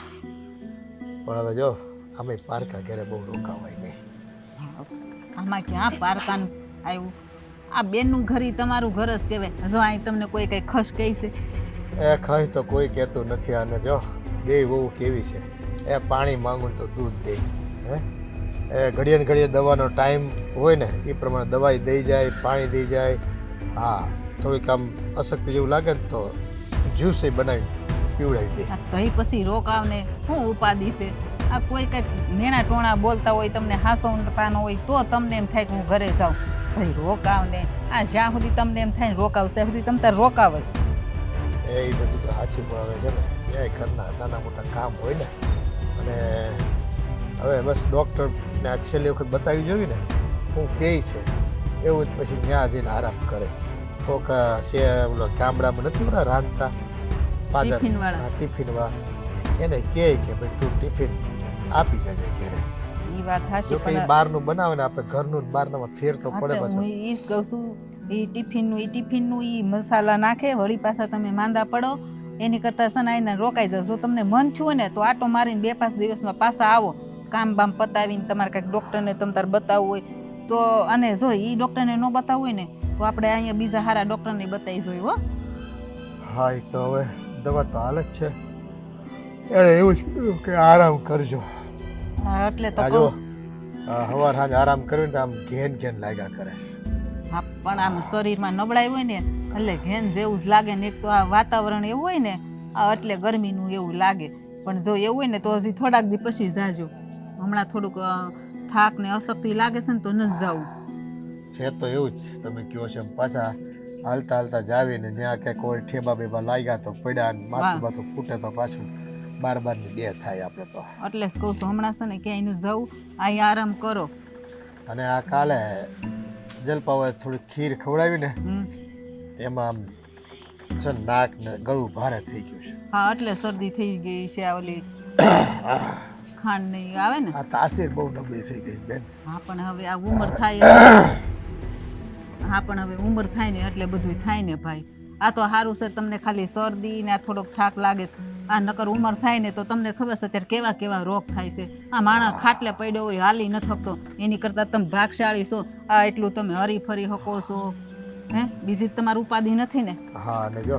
પણ હવે જો અમે પારકા ઘરે બહુ રોકાવાય નહીં. આમાં ક્યાં પારકાનું આવ્યું? આ બેનનું ઘર ઈ તમારું ઘર જ કહેવાય. જો અહીં તમને કોઈ કઈ ખસ કહી છે? એ ખાઈ તો કોઈ કહેતું નથી. આને જો બે બહુ કેવી છે, એ પાણી માંગું તો દૂધ દે. હે એ ઘડીએ ને ઘડીએ દવાનો ટાઈમ હોય ને એ પ્રમાણે દવાઈ દઈ જાય, પાણી દઈ જાય. હા થોડીક આમ અશક્તિ જેવું લાગે ને તો જ્યુસ બનાવી પીવડાવી દે. આ તઈ પછી રોકાવ ને શું ઉપાધિ છે? આ કોઈ કંઈક નેણા ટોણા બોલતા હોય, તમને હાસવતાનો હોય તો તમને એમ થાય કે હું ઘરે જાઉં. ભાઈ રોકાવ ને આ જ્યાં સુધી તમને એમ થાય ને રોકાવ ત્યાં સુધી તમે તાર રોકાવ જ. એ બધું તો સાચું પણ હવે છે ને ક્યાંય ઘરના નાના મોટા કામ હોય ને, અને હવે બસ ડૉક્ટરને આ છેલ્લી વખત બતાવી જોયું ને હું કહે છે એવું જ પછી ત્યાં જઈને આરામ કરે. કોક છે ઓલો ગામડામાં નથી ઓલા રાંધતા ફાધર, ટિફિનવાળા. ટિફિનવાળા એને કહે કે ભાઈ તું ટિફિન આપી જજે ઘરે. ઈ વાત હાચી, જો કંઈ બહારનું બનાવે ને આપણે ઘરનું ને બહારનામાં ફેર તો પડે હું પાછો. ઈ જ કહું છું. ઈ ટિફિનનું ઈ મસાલા નાખે, વળી પાછા તમે માંદા પડો. એની કરતાં છે ને આઈને રોકાઈ જાવ. જો તમને મન છું હોય ને તો આટો મારીને 2-5 દિવસમાં પાછા આવો. કામ બામ પતાવીને તમારે કાંઈક ડૉક્ટરને તમે તાર બતાવવું હોય તો. અને જો ઈ ડૉક્ટરને ન બતાવવું હોય ને તો આપણે અહીંયા બીજા સારા ડૉક્ટરને બતાવી જોઈએ હો. હા એ તો હવે દવા તો હાલ જ છે. એણે એવું જ કીધું કે આરામ કરજો. હા એટલે તો આ જો કહું. સવાર સાંજ આરામ કરીને તો આમ ઘેન ઘેન લાગ્યા કરે. હા પણ આમ શરીરમાં નબળાઈ હોય ને એટલે ઘેન જેવું જ લાગે ને. એક તો આ વાતાવરણ એવું હોય ને આ એટલે ગરમીનું એવું લાગે. પણ જો એવું હોય ને તો હજી થોડાક દી પછી જાજો. હમણાં થોડુંક થાક ને અશક્તિ લાગે છે ને તો ન જાવું. છે તો એવું જ તમે કહો છો એમ. પાછા હાલતા હાલતા જાવીને ત્યાં ક્યાંક કોઈ ઠેબા બેબા લાગ્યા તો પડ્યા ને માથું બાથું ફૂટે તો પાછું 12-12 ની 2 થાય આપણે તો. એટલે જ કહું છું હમણાં છે ને ક્યાંય ન જવું, અહીંયા આરામ કરો. અને આ કાલે જલપાવે થોડી ખીર ખવડાવી ને એમાં આમ છે નાક ને ગળું ભારે થઈ ગયું છે. હા એટલે શરદી થઈ ગઈ છે. આ ઓલી ખાંડ નહીં આવે ને. આ તાસીર બહુ નબળી થઈ ગઈ બેન. હા પણ હવે આ ઉંમર થાય. હા પણ હવે ઉંમર થાય ને એટલે બધું થાય ને ભાઈ. આ તો સારું છે તમને ખાલી શરદી ને આ થોડોક થાક લાગે છે. આ નકર ઉંમર થાય ને તો તમને ખબર છે અત્યારે કેવા કેવા રોગ થાય છે. આ માણસ ખાટલે પડ્યો હોય હાલી ન થકતો, એની કરતાં તમે ભાગશાળી છો. આ એટલું તમે હરી ફરી શકો છો. હે બીજી તમારી ઉપાધિ નથી ને? હા અને જો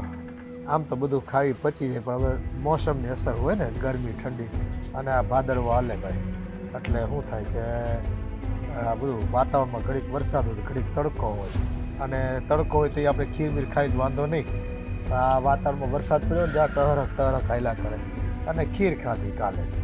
આમ તો બધું ખાવી પચી જાય પણ હવે મોસમની અસર હોય ને ગરમી ઠંડી અને આ ભાદરવો હાલે ભાઈ એટલે શું થાય કે આ બધું વાતાવરણમાં ઘડીક વરસાદ હોય ઘડીક તડકો હોય અને તડકો હોય તો આપણે ખીર બીર ખાઈ જ વાંધો નહીં. આ વાતાવરણમાં વરસાદ પડ્યો ને જ્યાં ટહરક ટહરક હાયલા કરે અને ખીર ખાધી કાલે છે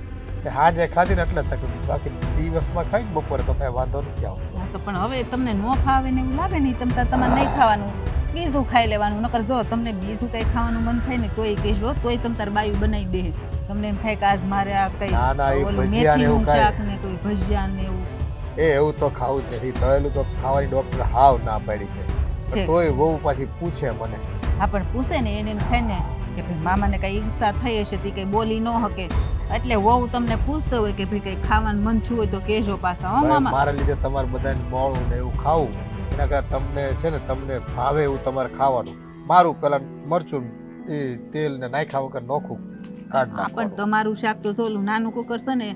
એ હાજે ખાધી ને એટલે તકલીફ. બાકી દિવસમાં ખાઈ ને બપોરે તો કાંઈ વાંધો નથી આવતો. હા તો પણ હવે તમને ન ફાવે ને એવું લાગે ને તમારે નહીં ખાવાનું, બીજું ખાઈ લેવાનું. નકર જો તમને બીજું કંઈ ખાવાનું મન થાય ને તોય કહેજો, તોય તમ તાર બાયું બનાવી દે. તમને એમ થાય કે આજ મારે આ કંઈ ના ના એ ઓલું ભજીયા ને એવું મેથીનું શાક કાંઈ ને કોઈ ભજીયા ને એવું. એવું તો ખાવું જ નથી. તળેલું તો ખાવાની ડૉક્ટર હાવ ના પાડી છે. છે. તોય વહુ પાછી પૂછે મને. હા પણ પૂછે ને એને એમ થાય ને કે ભાઈ મામાને કઈ ઈચ્છા થઈ હશે તે કઈ બોલી ન શકે, એટલે વહુ તમને પૂછતો હોય કે ભાઈ કઈ ખાવાનું મન થયું હોય તો કહેજો પાછા. હો ભાઈ, મામા. મારા લીધે તમારે બધાને મોળું ને એવું ખાવું એના કરતાં તમને છે ને તમને ભાવે એવું તમારે ખાવાનું. મારું પેલા મરચું એ તેલ ને નાખ્યા વગર નોખું કાઢ હા પણ નાખવાનું. તમારું શાક તો જોલું નાનું કુકર છે ને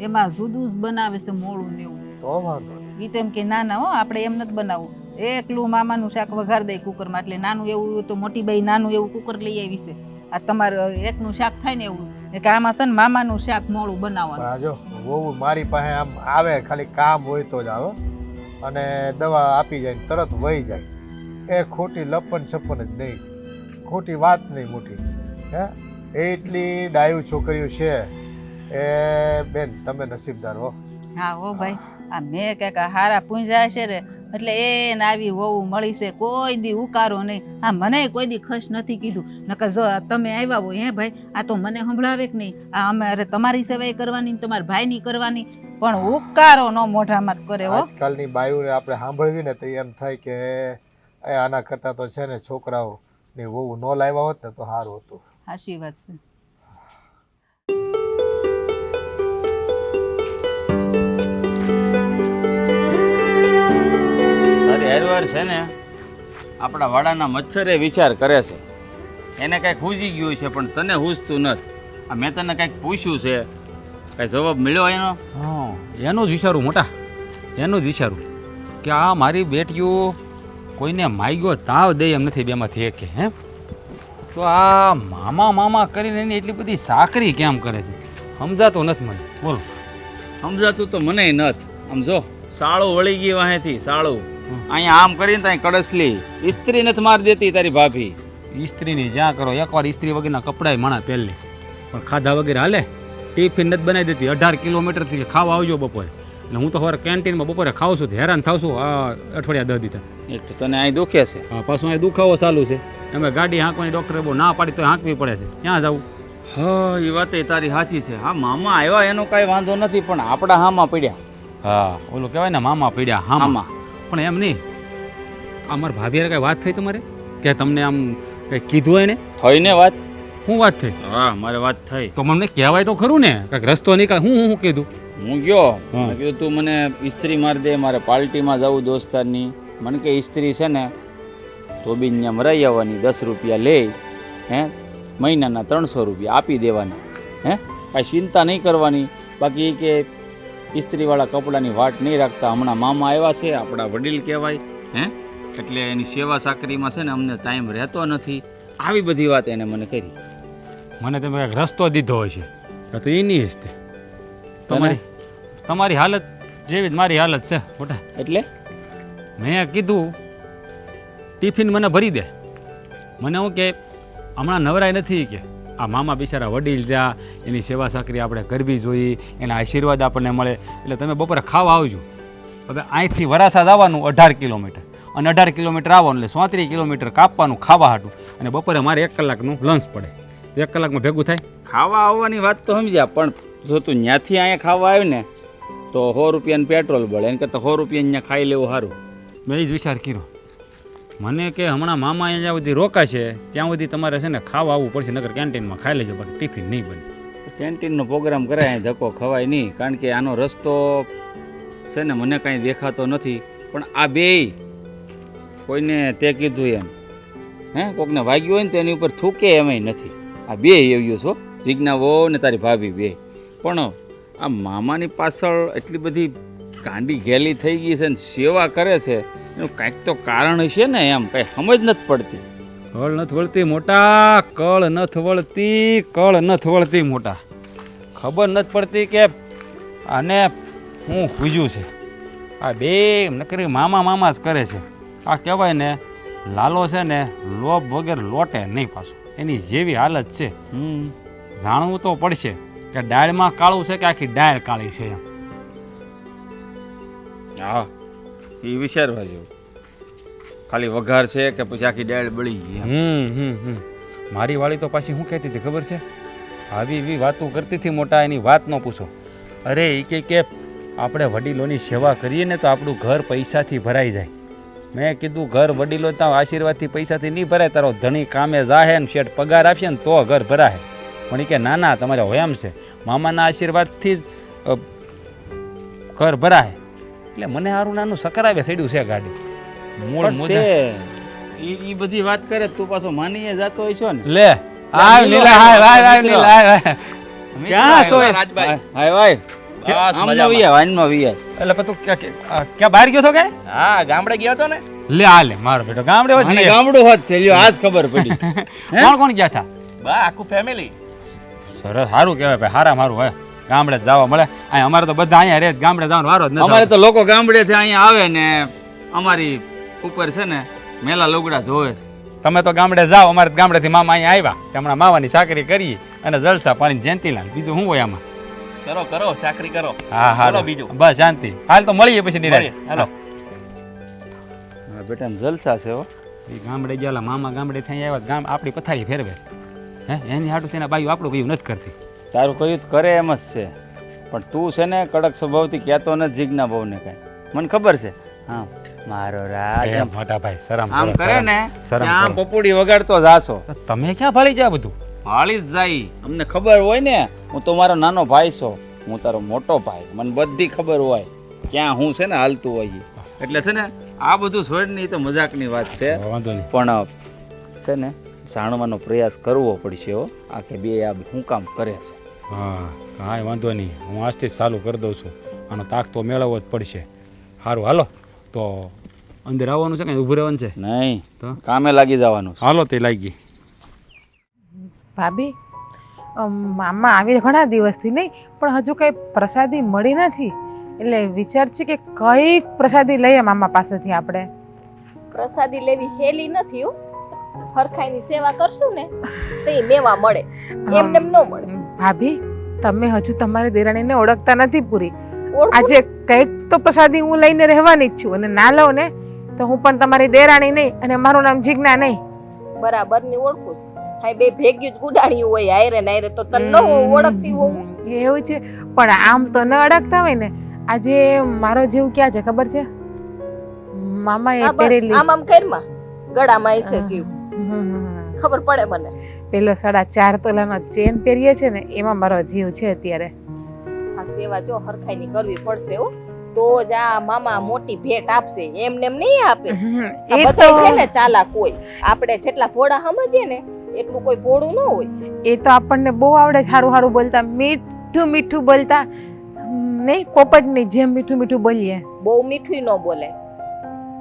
એમાં જુદું જ બનાવે છે મોળું ને એવું. તો વાંધો નહીં. ઈ તો એમ કે ના ના હો આપણે એમ નથી બનાવવું, એકલું મામાનું શાક વઘાર દે કુકરમાં. એટલે નાનું એવું હોય તો મોટી બાઈ નાનું એવું કુકર લઈ આવી છે. આ તમારે એકનું શાક થાય ને એવું કે આમાં છે ને મામાનું શાક મોળું પણ બનાવવાનું. આ જો વહુ મારી પાસે આમ આવે ખાલી કામ હોય તો જ આવે અને દવા આપી જાય ને તરત વહી જાય. એ ખોટી લપન છપન જ નહીં, ખોટી વાત નહીં મોટી. હે એટલી ડાયું છોકરીઓ છે એ બેન તમે નસીબદાર હો. હા હો ભાઈ, આ મેં કંઈક હારા પૂંજા છે ને એટલે એને આવી વહુ મળી છે, કોઈ દી ઉકારો નહીં. હા મને કોઈ દી ખસ નથી કીધું. નકર જો તમે આવ્યા હોય હે ભાઈ, આ તો મને સંભળાવે કે નહીં, આ અમારે તમારી સેવાય કરવાની તમારા ભાઈની કરવાની, પણ ઉકારો નો મોઢામાં જ કરે હો. આજકાલની બાયુને આપણે સાંભળવી ને તો એમ થાય કે એ આના કરતાં તો છે ને છોકરાઓની વહુ ન લાવ્યા હોત ને તો સારું હતું. સાચી વાત છે. તારી હેરવાર છે ને આપણા વાડાના મચ્છરે વિચાર કરે છે, એને કાંઈક હૂજી ગયું છે પણ તને હૂજતું નથી. આ મેં તને કાંઈક પૂછ્યું છે, કાંઈ જવાબ મળ્યો એનો? હા એનું જ વિચારું મોટા, એનું જ વિચારું કે આ મારી બેટીઓ કોઈને માગ્યો તાવ દે એમ નથી બેમાંથી એક. હે તો આ મામા મામા કરીને એની એટલી બધી સાકરી કેમ કરે છે સમજાતું નથી મને. બોલો. સમજાતું તો મને નથી. આમ જો સાળું વળી ગઈ વાહેથી, સાળું અહીંયા આમ કરીને ત્યાં કડસલી ઇસ્ત્રી નથી મારી દેતી તારી ભાભી. ઇસ્ત્રીની જ્યાં કરો, એકવાર ઇસ્ત્રી વગરના કપડાય માણા પહેલી, પણ ખાધા વગેરે હાલે. ટિફિન નથી બનાવી દેતી. 18 કિલોમીટરથી ખાવા આવજો બપોરે. એટલે હું તો હવે કેન્ટીનમાં બપોરે ખાઉં છું, હેરાન થાવ છું આ અઠવાડિયા 10 દીધા. એ તો તને અહીં દુખે છે. હા પાછું અહીં દુખાવો ચાલુ છે. અમે ગાડી હાંકવાની ડૉક્ટરે બહુ ના પાડી તો હાંકવી પડે છે. ક્યાં જવું? હા એ વાત તારી સાચી છે. હા મામા આવ્યા એનો કાંઈ વાંધો નથી, પણ આપણા હામાં પડ્યા. હા ઓલું કહેવાય ને મામા પીડ્યા હામાં. હામાં પણ એમ નહીં, અમારા ભાભીએ કાંઈ વાત થઈ તમારે કે તમને આમ કંઈ કીધું એને? થઈ ને વાત? શું વાત થઈ? હા મારે વાત થઈ. તો મને કહેવાય તો ખરું ને, કાંઈક રસ્તો નીકળે. હું કીધું? હું ગયો, હા. મેં કીધું તું મને ઇસ્ત્રી મારી દે, મારે પાર્ટીમાં જવું દોસ્તારની. મને કે ઇસ્ત્રી છે ને તો બી ત્યાં મરાઈ આવવાની, 10 રૂપિયા લે, હે મહિનાના 300 રૂપિયા આપી દેવાના, હે કાંઈ ચિંતા નહીં કરવાની. બાકી કે ઇસ્ત્રીવાળા કપડાની વાટ નહીં રાખતા. હમણાં મામા આવ્યા છે, આપણા વડીલ કહેવાય, હે એટલે એની સેવા સાકરીમાં છે ને અમને ટાઈમ રહેતો નથી. આવી બધી વાત એને મને કરી. મને તમે કાંઈક રસ્તો દીધો હોય છે તો એની જ તે. તમારી હાલત જેવી જ મારી હાલત છે મોટા. એટલે મેં કીધું ટિફિન મને ભરી દે. મને હું કે હમણાં નવરાય નથી કે આ મામા બિચારા વડીલ જ્યાં એની સેવા સાકરી આપણે કરવી જોઈએ, એના આશીર્વાદ આપણને મળે. એટલે તમે બપોરે ખાવા આવજો. હવે અહીંથી વરાસા જવાનું 18 કિલોમીટર અને 18 કિલોમીટર આવવાનું એટલે 37 કિલોમીટર કાપવાનું ખાવા હાટું. અને બપોરે મારે 1 કલાકનું લંચ પડે. 1 કલાકમાં ભેગું થાય? ખાવા આવવાની વાત તો સમજ્યા, પણ જો તું ત્યાંથી અહીંયા ખાવા આવ્યું ને તો 100 રૂપિયાનું પેટ્રોલ બળે, એને કરતાં 100 રૂપિયા અહીંયા ખાઈ લેવું સારું. મેં એ જ વિચાર કર્યો. મને કે હમણાં મામા અહીંયા જ્યાં સુધી રોકાશે ત્યાં સુધી તમારે છે ને ખાવા આવવું પડશે, નકર કેન્ટીનમાં ખાઈ લેજો, બાકી ટિફિન નહીં બને. કેન્ટીનનો પ્રોગ્રામ કરાય, ધક્કો ખવાય નહીં, કારણ કે આનો રસ્તો છે ને મને કાંઈ દેખાતો નથી. પણ આ બેય કોઈને તે કીધું એમ, હે કોકને વાગ્યું હોય ને તો એની ઉપર થૂકે એમાંય નથી. આ બે એવ્યું છો, જીજ્ઞા વહુ ને તારી ભાભી બે. પણ આ મામાની પાછળ એટલી બધી ગાંડી ઘેલી થઈ ગઈ છે ને સેવા કરે છે, એનું કાંઈક તો કારણ હશે ને, એમ કાંઈ સમજ નથી પડતી. કળ નથી વળતી મોટા, કળ નથી વળતી, કળ નથી વળતી મોટા. ખબર નથી પડતી કે આને હું ખૂજ્યું છે. આ બે નકરી મામા મામા જ કરે છે. આ કહેવાય ને લાલો છે ને લોભ વગર લોટે નહીં પાછો, એની જેવી હાલત છે. જાણવું તો પડશે કે ડાળમાં કાળું છે કે આખી ડાળ કાળી છે એમ. હા એ વિચારવા જેવું. ખાલી વઘાર છે કે પછી આખી દાળ બળી ગઈ એમ. મારી વાળી તો પાછી શું કહેતી હતી ખબર છે? આવી એવી વાતો કરતી હતી મોટા, એની વાત ન પૂછો. અરે એ કે આપણે વડીલોની સેવા કરીએ ને તો આપણું ઘર પૈસાથી ભરાઈ જાય. મેં કીધું ઘર વડીલો ત્યાં આશીર્વાદથી પૈસાથી નહીં ભરાય, તારો ધણી કામે જાહે ને શેઠ પગાર આપશે ને તો ઘર ભરાય. પણ એ કે ના ના તમારે વયમ છે, મામાના આશીર્વાદથી જ ઘર ભરાય. એટલે મને સારું નાનું સકરાવે સડ્યું છે ગાડી. મૂળ મુદ્દે એ બધી વાત કરે તું પાછો માનીએ જાતો હોય છો ને. લે આવ નીલા હાય નીલા હાય. ક્યાં છો રાજભાઈ? હાય ભાઈ આમનો વિયા વાઈનમાં વિયા. એટલે પણ તું ક્યાં બહાર ગયો તો કે? હા ગામડે ગયો તો ને. લે આ લે મારો બેટો ગામડે હોત મને ગામડું હોત છે લ્યો આજ ખબર પડી. કોણ કોણ ગયા હતા? બા આખું ફેમિલી. સરસ સારું કહેવાય ભાઈ, હારા મારું હોય ગામડે જવા મળે. અહીં અમારે તો બધા અહીંયા રહે, ગામડે જવાનો વારો જ નથી. અમારે તો લોકો ગામડેથી અહીંયા આવે ને અમારી ઉપર છે ને મેલા લુગડા ધોવે છે. તમે તો ગામડે જાઓ, અમારે તો ગામડેથી મામા અહીંયા આવ્યા, હમણાં માવાની ચાકરી કરી અને જલસા પાણી જયંતીલાલ. બીજું શું હોય આમાં? કરો કરો ચાકરી કરો. હા હા બીજું બસ શાંતિ. હાલ તો મળીએ પછી નિરાશ. હાલો. બેટા જલસા છે હો. એ ગામડે ગયેલા મામા ગામડે થઈ આવ્યા, ગામ આપણી પથારી ફેરવે છે. હે એની હાટું તેના બાયું આપણું કયું નથી કરતી. તારું કહ્યું તો કરે એમ જ છે, પણ તું છે ને કડક સ્વભાવથી કહેતો નથી જીજ્ઞા બહુને કાંઈ. મને ખબર છે. હા મારો રાજ એ મોટા ભાઈ શરમ આમ કરો, કરે ને શરમ આમ કરો. પપુડી વગાડતો જાશો. તો તમે ક્યાં ભાળી જાય બધું? હાળી જ જાય. અમને ખબર હોય ને, હું તો મારો નાનો ભાઈ છો, હું તારો મોટો ભાઈ, મને બધી ખબર હોય ક્યાં હું છે ને હાલતું હોય. એટલે છે ને આ બધું છોડીને એ તો મજાકની વાત છે, વાંધો નહીં. પણ છે ને જાણવાનો પ્રયાસ કરવો પડશે હો આ કે બે આ શું કામ કરે છે. હા કાંઈ વાંધો નહીં, હું આજથી જ ચાલુ કરી દઉં છું. આનો તાક તો મેળવવો જ પડશે. સારું હાલો તો અંદર આવવાનું છે કે ઊભું રહેવાનું છે? નહીં તો કામે લાગી જવાનું. હાલો તે લાગી. ભાભી મામા આવી ઘણા દિવસથી નહીં, પણ હજુ કંઈ પ્રસાદી મળી નથી. એટલે વિચાર છે કે કઈ પ્રસાદી લઈએ મામા પાસેથી આપણે. પ્રસાદી લેવી હેલી નથી હો. હરખાઈની સેવા કરશું ને તો એ મેવા મળે, એમને એમ ન મળે. ભાભી તમે હજુ તમારી દેરાણીને ઓળખતા નથી પૂરી. આજે કંઈક તો પ્રસાદી હું લઈને રહેવાની જ છું, અને ના લઉં ને તો હું પણ તમારી દેરાણી નહીં અને મારું નામ જીજ્ઞા નહીં. બરાબર ની ઓળખું છું. હા બે ભેગ્યું જ ગુડાણી હોય આયરે ને આયરે તો તને ન ઓળખતી હોઉં. એવું છે, પણ આમ તો ન અડકતા હોય ને. આજે મારો જીવ ક્યાં છે ખબર છે? મામા એ પહેરેલી આમ આમ કરમાં ગળામાં છે જીવ. ખબર પડે મને. પેલો 4.5 તોલાનો ચેન પહેરીએ છે ને એમાં મારો જીવ છે અત્યારે. આ સેવા જો હરખાઈની કરવી પડશે હો, તો જ આ મામા મોટી ભેટ આપશે. એમને એમ નહીં આપે. આ એ બધાય છે ને ચાલાક હોય. આપણે જેટલા ભોળા સમજીએ ને એટલું કોઈ ભોળું ન હોય. એ તો આપણને બહુ આવડે સારું સારું બોલતા, મીઠું મીઠું બોલતા નહીં, પોપટની જેમ મીઠું મીઠું બોલીએ. બહુ મીઠું ન બોલે,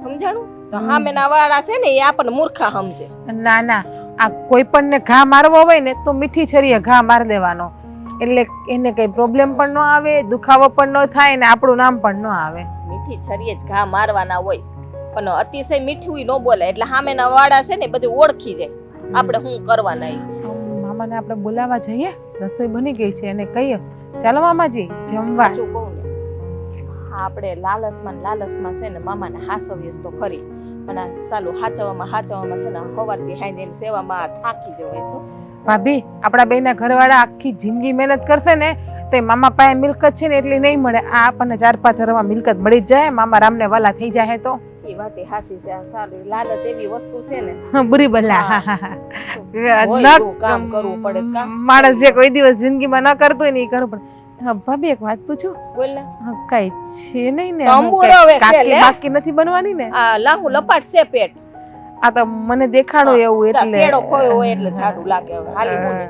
સમજાણું? તો સામેના વાળા છે ને એ આપણને મૂર્ખા સમજે. ના ના, આ કોઈ પણ ને ઘા મારવો હોય ને તો મીઠી છરીએ ઘા મારી દેવાનો, એટલે એને કઈ પ્રોબ્લેમ પણ ન આવે, દુખાવો પણ ન થાય ને આપણું નામ પણ ન આવે. મીઠી છરીએ જ ઘા મારવાના હોય, પણ અતિશય મીઠું ન બોલે એટલે સામેના વાળા છે ને બધું ઓળખી જાય આપણે શું કરવાના. મામાને આપણે બોલાવવા જઈએ, રસોઈ બની ગઈ છે એને કહીએ ચાલો મામાજી જમવા. સાચું કહું ને, આપણે લાલચમાં છે ને મામાને હાસવ્યસ તો ખરી, પણ સાલું હાચવામાં છે ને સવારથી હાંજેની સેવામાં થાકી જવાય છે. ભાભી આપણા બેના ઘરવાળા આખી જિંદગી મહેનત કરશે ને તો મામા પાસે મિલકત છે ને એટલી નહીં મળે. આ આપણને 4-5 હજારમાં મિલકત મળી જ જાય, મામા રામને વાલા થઈ જાય તો. એ વાત એ હાસી છે. સારી લાલચ એવી વસ્તુ છે ને બુરી ભલા કામ કરવું પડે. માણસ જે કોઈ દિવસ જિંદગીમાં ન કરતો હોય ને એ કરવું પડે. ભાભી એક વાત પૂછું? બોલ ને. કઈ છે નહીં ને? તંબુરો હવે છે કાકી લે. બાકી નથી બનવાની ને? આ લાહુ લપાટ છે પેટ. આ તો મને દેખાણું એવું એટલે. શેડો ખોયો હોય એટલે જાડું લાગે. હવે હાલી મોની.